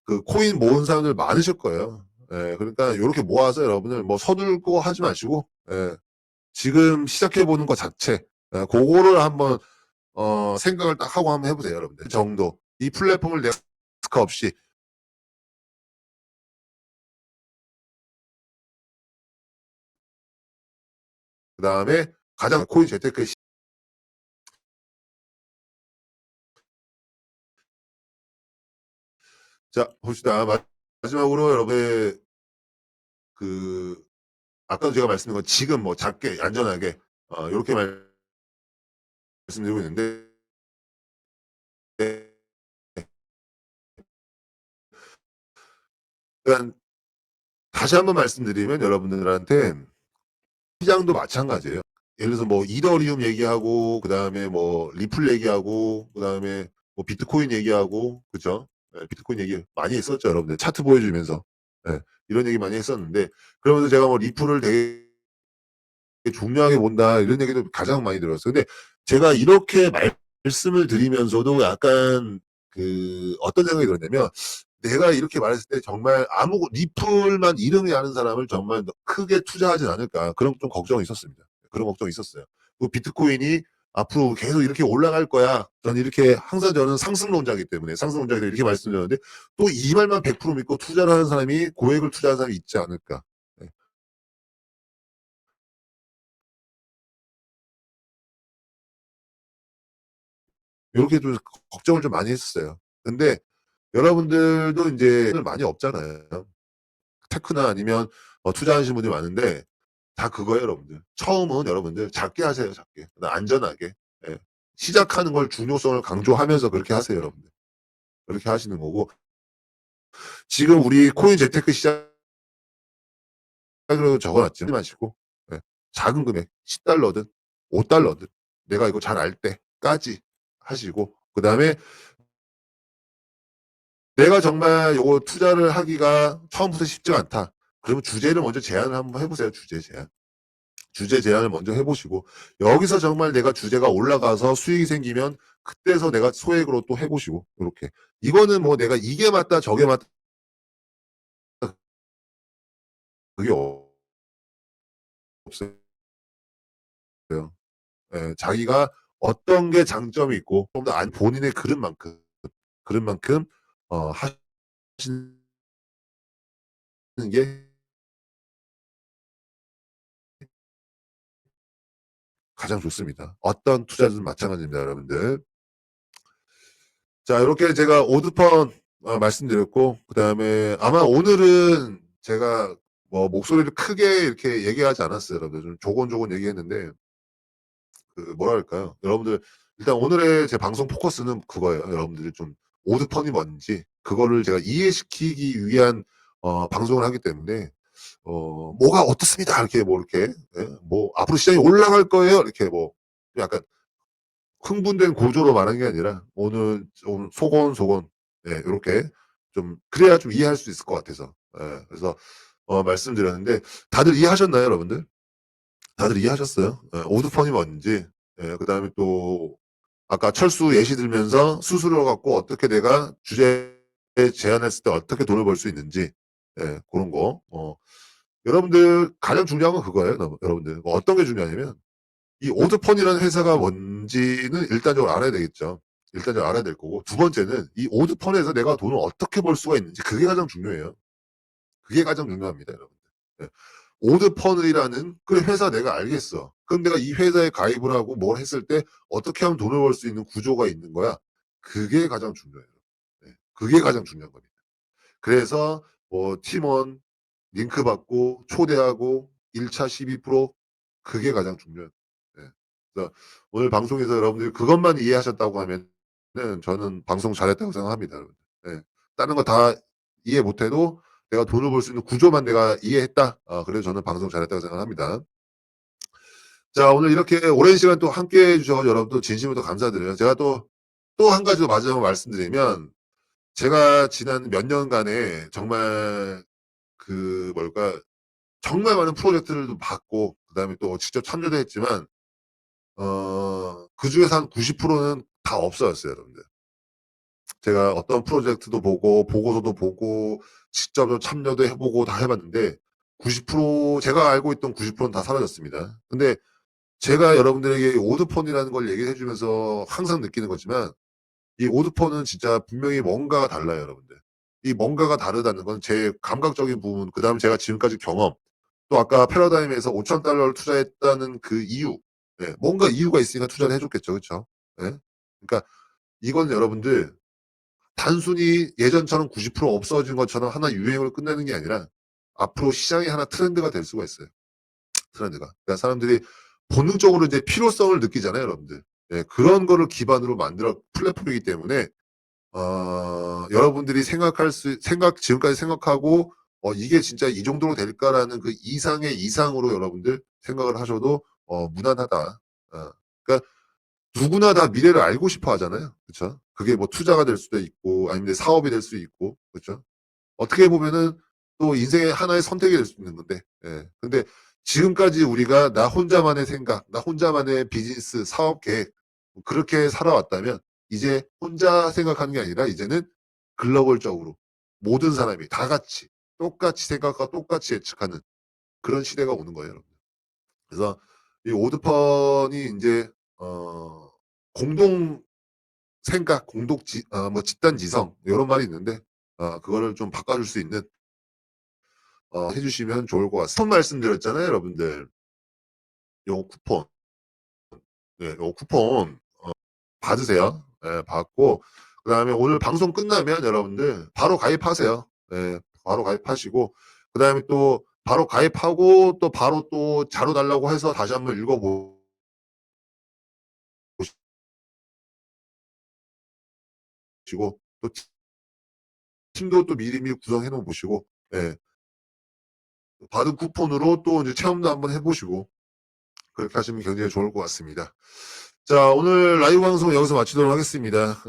그 코인 모은 사람들 많으실 거예요. 그러니까 요렇게 모아서 여러분들 뭐 서둘고 하지 마시고 지금 시작해 보는 것 자체 그거를 한번 생각을 딱 하고 한번 해보세요, 여러분들. 그 정도. 이 플랫폼을 내가 리스크 없이 그 다음에 가장 코인 재테크 자 봅시다. 마지막으로 여러분의 그 아까 제가 말씀드린 건 지금 뭐 작게 안전하게 이렇게 말씀드리고 있는데 일단 다시 한번 말씀드리면 여러분들한테 시장도 마찬가지예요. 예를 들어서 뭐 이더리움 얘기하고 그다음에 뭐 리플 얘기하고 그다음에 뭐 비트코인 얘기하고 그죠? 비트코인 얘기 많이 했었죠, 여러분들. 차트 보여주면서. 이런 얘기 많이 했었는데 그러면서 제가 뭐 리플을 되게 중요하게 본다 이런 얘기도 가장 많이 들었어요. 근데 제가 이렇게 말씀을 드리면서도 약간 그 어떤 생각이 들었냐면 내가 이렇게 말했을 때 정말 아무 리플만 이름이 아는 사람을 정말 크게 투자하진 않을까 그런 좀 걱정이 있었습니다. 그런 걱정이 있었어요. 그 비트코인이 앞으로 계속 이렇게 올라갈 거야. 저는 이렇게 항상 저는 상승론자이기 때문에 상승론자이기 때문에 이렇게 말씀드렸는데 또 이 말만 100% 믿고 투자를 하는 사람이 고액을 투자하는 사람이 있지 않을까. 네. 요렇게 좀 걱정을 좀 많이 했었어요. 근데 여러분들도 인제 많이 없잖아요. 테크나 아니면 투자하시는 분들이 많은데 다 그거예요 여러분들. 처음은 여러분들 작게 하세요 작게. 안전하게. 예. 시작하는 걸 중요성을 강조하면서 그렇게 하세요 여러분들. 그렇게 하시는 거고 지금 우리 코인 재테크 시작으로 적어 놨죠. 마시고 예. 작은 금액 10달러 든 5달러 든 내가 이거 잘 알 때까지 하시고 그다음에 내가 정말 요거 투자를 하기가 처음부터 쉽지가 않다. 그러면 주제를 먼저 제안을 한번 해 보세요 주제 제안. 주제 제안을 먼저 해 보시고 여기서 정말 내가 주제가 올라가서 수익이 생기면 그때서 내가 소액으로 또 해 보시고 요렇게. 이거는 뭐 내가 이게 맞다 저게 맞다 그게 없어요. 예. 자기가 어떤 게 장점이 있고 좀 더 본인의 그릇만큼 하시는 게 가장 좋습니다. 어떤 투자든 마찬가지입니다 여러분들. 자 요렇게 제가 오드펀 말씀드렸고 그다음에 아마 오늘은 제가 뭐 목소리를 크게 이렇게 얘기하지 않았어요 여러분들. 좀 조곤조곤 얘기했는데 그 뭐랄까요. 여러분들 일단 오늘의 제 방송 포커스는 그거예요. 여러분들이 좀 오드펀이 뭔지 그거를 제가 이해시키기 위한 방송을 하기 때문에 "뭐가 어떻습니다." 이렇게 뭐 이렇게 예 뭐 "앞으로 시장이 올라갈 거예요." 이렇게 뭐 약간 흥분된 고조로 말한 게 아니라 오늘 좀 소곤소곤 예 요렇게 좀 그래야 좀 이해할 수 있을 것 같아서 예 그래서 말씀드렸는데 다들 이해하셨나요 여러분들? 다들 이해하셨어요? 예 오드펀이 뭔지 예 그다음에 또 아까 철수 예시 들면서 수수료 갖고 어떻게 내가 주제 제안했을 때 어떻게 돈을 벌 수 있는지 예 고런 거 여러분들 가장 중요한 건 그거예요 여러분들. 어떤 게 중요하냐면 이 오드펀이라는 회사가 뭔지는 일단적으로 알아야 되겠죠. 일단적으로 알아야 될 거고 두 번째는 이 오드펀에서 내가 돈을 어떻게 벌 수가 있는지 그게 가장 중요해요. 그게 가장 중요합니다 여러분들. 예. 오드펀이라는 그 회사 내가 알겠어. 그럼 내가 이 회사에 가입을 하고 뭘 했을 때 어떻게 하면 돈을 벌 수 있는 구조가 있는 거야. 그게 가장 중요해요. 네. 그게 가장 중요한 겁니다. 그래서 뭐 팀원 링크 받고 초대하고 1차 12% 그게 가장 중요해요. 예. 그래서 오늘 방송에서 여러분들이 그것만 이해하셨다고 하면은 저는 방송 잘했다고 생각합니다 여러분들. 예. 다른 거 다 이해 못 해도 내가 돈을 벌 수 있는 구조만 내가 이해했다. 그래서 저는 방송 잘했다고 생각합니다. 자 오늘 이렇게 오랜 시간 또 함께해 주셔 가지고 여러분 또 진심으로 또 감사드려요. 제가 또 한 가지 더 마지막으로 말씀드리면 제가 지난 몇 년간에 정말 그 뭘까 정말 많은 프로젝트를 받고 그다음에 또 직접 참여도 했지만 그중에서 한 90%는 다 없어졌어요 여러분들. 제가 어떤 프로젝트도 보고 보고서도 보고 직접 좀 참여도 해 보고 다 해 봤는데 90% 제가 알고 있던 90%는 다 사라졌습니다. 근데 제가 여러분들에게 오드펀이라는 걸 얘기해 주면서 항상 느끼는 거지만 이 오드펀은 진짜 분명히 뭔가가 달라요 여러분들. 이 뭔가가 다르다는 건 제 감각적인 부분 그다음에 제가 지금까지 경험 또 아까 패러다임에서 5,000달러를 투자했다는 그 이유. 예. 뭔가 이유가 있으니까 투자를 해 줬겠죠. 그쵸? 예. 그러니까 이건 여러분들 단순히 예전처럼 90% 없어진 것처럼 하나 유행으로 끝나는 게 아니라 앞으로 시장의 하나 트렌드가 될 수가 있어요. 트렌드가. 그러니까 사람들이 본능적으로 이제 필요성을 느끼잖아요, 여러분들. 예. 그런 거를 기반으로 만들어 플랫폼이기 때문에 여러분들이 지금까지 생각하고 '이게 진짜 이 정도로 될까?'라는 그 이상의 이상으로 여러분들 생각을 하셔도 무난하다. 그러니까 누구나 다 미래를 알고 싶어 하잖아요. 그쵸? 그게 뭐 투자가 될 수도 있고 아니면 내 사업이 될 수 있고 그죠? 어떻게 보면은 또 인생의 하나의 선택이 될 수 있는 건데 예. 근데 지금까지 우리가 나 혼자만의 생각, 나 혼자만의 비즈니스 사업 계획 뭐 그렇게 살아왔다면 이제 혼자 생각하는 게 아니라 이제는 글로벌적으로 모든 사람이 다 같이 똑같이 생각하고 똑같이 예측하는 그런 시대가 오는 거예요 여러분. 그래서 이 오드펀이 인제 어 공동 생각, 뭐 집단지성 요런 말이 있는데 그거를 좀 바꿔줄 수 있는 해 주시면 좋을 것 같습니다. 쿠폰 말씀드렸잖아요 여러분들. 요 쿠폰. 네 요 쿠폰 받으세요. 예 받고 그다음에 오늘 방송 끝나면 여러분들 바로 가입하세요. 예 바로 가입하시고 그다음에 또 바로 가입하고 또 바로 또 자료 달라고 해서 다시 한번 읽어 보시고 또 팀도 또 미리미리 구성해 놓어 보시고 예 받은 쿠폰으로 또 이제 체험도 한번 해 보시고 그렇게 하시면 굉장히 좋을 것 같습니다. 자, 오늘 라이브 방송 여기서 마치도록 하겠습니다.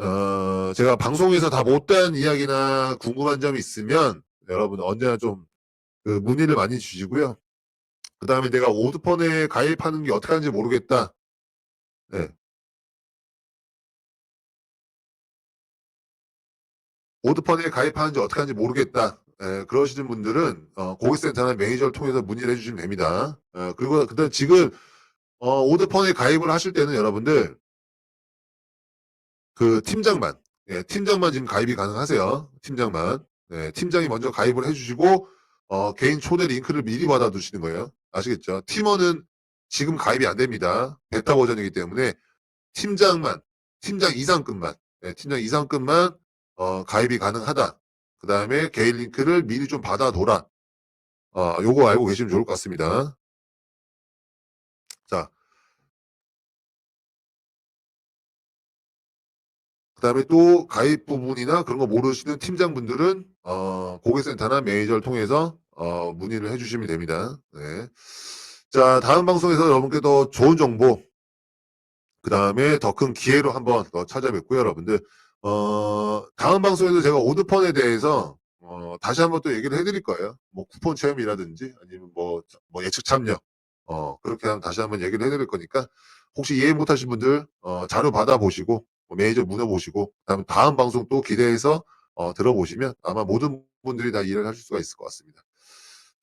제가 방송에서 다 못한 이야기나 궁금한 점이 있으면 여러분 언제나 좀 그 문의를 많이 주시고요. 그다음에 내가 오드펀에 가입하는 게 어떻게 하는지 모르겠다. 네. 오드펀에 가입하는지 어떻게 하는지 모르겠다. 예, 그러시는 분들은 고객센터나 매니저를 통해서 문의를 해주시면 됩니다. 그리고 그다음 지금 오드펀에 가입을 하실 때는 여러분들 그 팀장만, 예, 팀장만 지금 가입이 가능하세요. 팀장만. 네, 팀장이 먼저 가입을 해주시고 개인 초대 링크를 미리 받아두시는 거예요. 아시겠죠? 팀원은 지금 가입이 안 됩니다. 베타 버전이기 때문에 팀장만, 팀장 이상급만, 예, 팀장 이상급만 가입이 가능하다. 그 다음에 개인 링크를 미리 좀 받아둬라. 요거 알고 계시면 좋을 것 같습니다. 자, 그다음에 또 가입 부분이나 그런 거 모르시는 팀장분들은 고객센터나 매니저를 통해서 문의를 해주시면 됩니다. 네. 자, 다음 방송에서 여러분께 더 좋은 정보, 그다음에 더 큰 기회로 한번 더 찾아뵙고요, 여러분들. 다음 방송에도 제가 오드펀에 대해서 다시 한번 또 얘기를 해드릴 거예요. 뭐 쿠폰 체험이라든지 아니면 뭐 예측 참여, 그렇게 다시 한번 얘기를 해드릴 거니까 혹시 이해 못하신 분들 자료 받아보시고 뭐 매니저 물어보시고 그다음에 다음 방송 또 기대해서 들어보시면 아마 모든 분들이 다 이해를 하실 수가 있을 것 같습니다.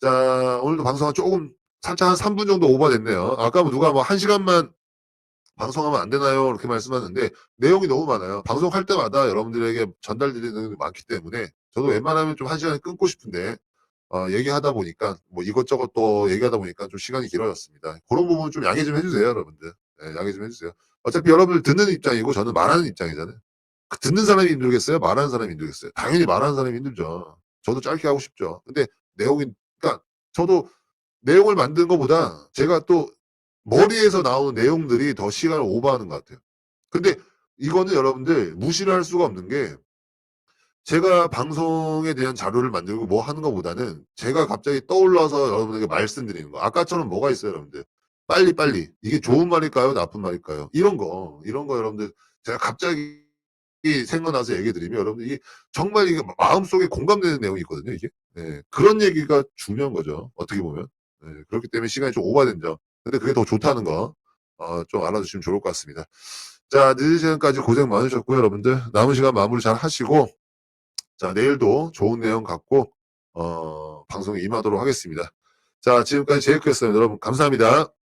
자, 오늘도 방송은 조금 살짝 한 3분 정도 오버됐네요. 아까 뭐 누가 뭐 1시간만 방송하면 안 되나요? 이렇게 말씀하는데 내용이 너무 많아요. 방송할 때마다 여러분들에게 전달드리는 내용이 많기 때문에 저도 웬만하면 좀 1시간에 끊고 싶은데 얘기하다 보니까 뭐 이것저것 또 얘기하다 보니까 좀 시간이 길어졌습니다. 그런 부분 좀 양해 좀 해주세요, 여러분들. 네, 양해 좀 해주세요. 어차피 여러분들 듣는 입장이고 저는 말하는 입장이잖아요. 그 듣는 사람이 힘들겠어요? 말하는 사람이 힘들겠어요? 당연히 말하는 사람이 힘들죠. 저도 짧게 하고 싶죠. 근데 내용이 그러니까 저도 내용을 만드는 것보다 제가 또 머리에서 나오는 내용들이 더 시간을 오버하는 것 같아요. 근데 이거는 여러분들 무시를 할 수가 없는 게 제가 방송에 대한 자료를 만들고 뭐 하는 것보다는 제가 갑자기 떠올라서 여러분에게 말씀드리는 거. 아까처럼 뭐가 있어요, 여러분들. 빨리빨리. 이게 좋은 말일까요? 나쁜 말일까요? 이런 거 여러분들 제가 갑자기 생각나서 얘기 드리면 여러분들 이게 정말 이게 마음속에 공감되는 내용이 있거든요, 이게. 예. 그런 얘기가 중요한 거죠. 어떻게 보면. 예. 그렇기 때문에 시간이 좀 오버된 점. 근데 그게 더 좋다는 거, 좀 알아두시면 좋을 것 같습니다. 자, 늦은 시간까지 고생 많으셨고요, 여러분들. 남은 시간 마무리 잘 하시고, 자, 내일도 좋은 내용 갖고 방송에 임하도록 하겠습니다. 자, 지금까지 제이크였습니다. 여러분 감사합니다.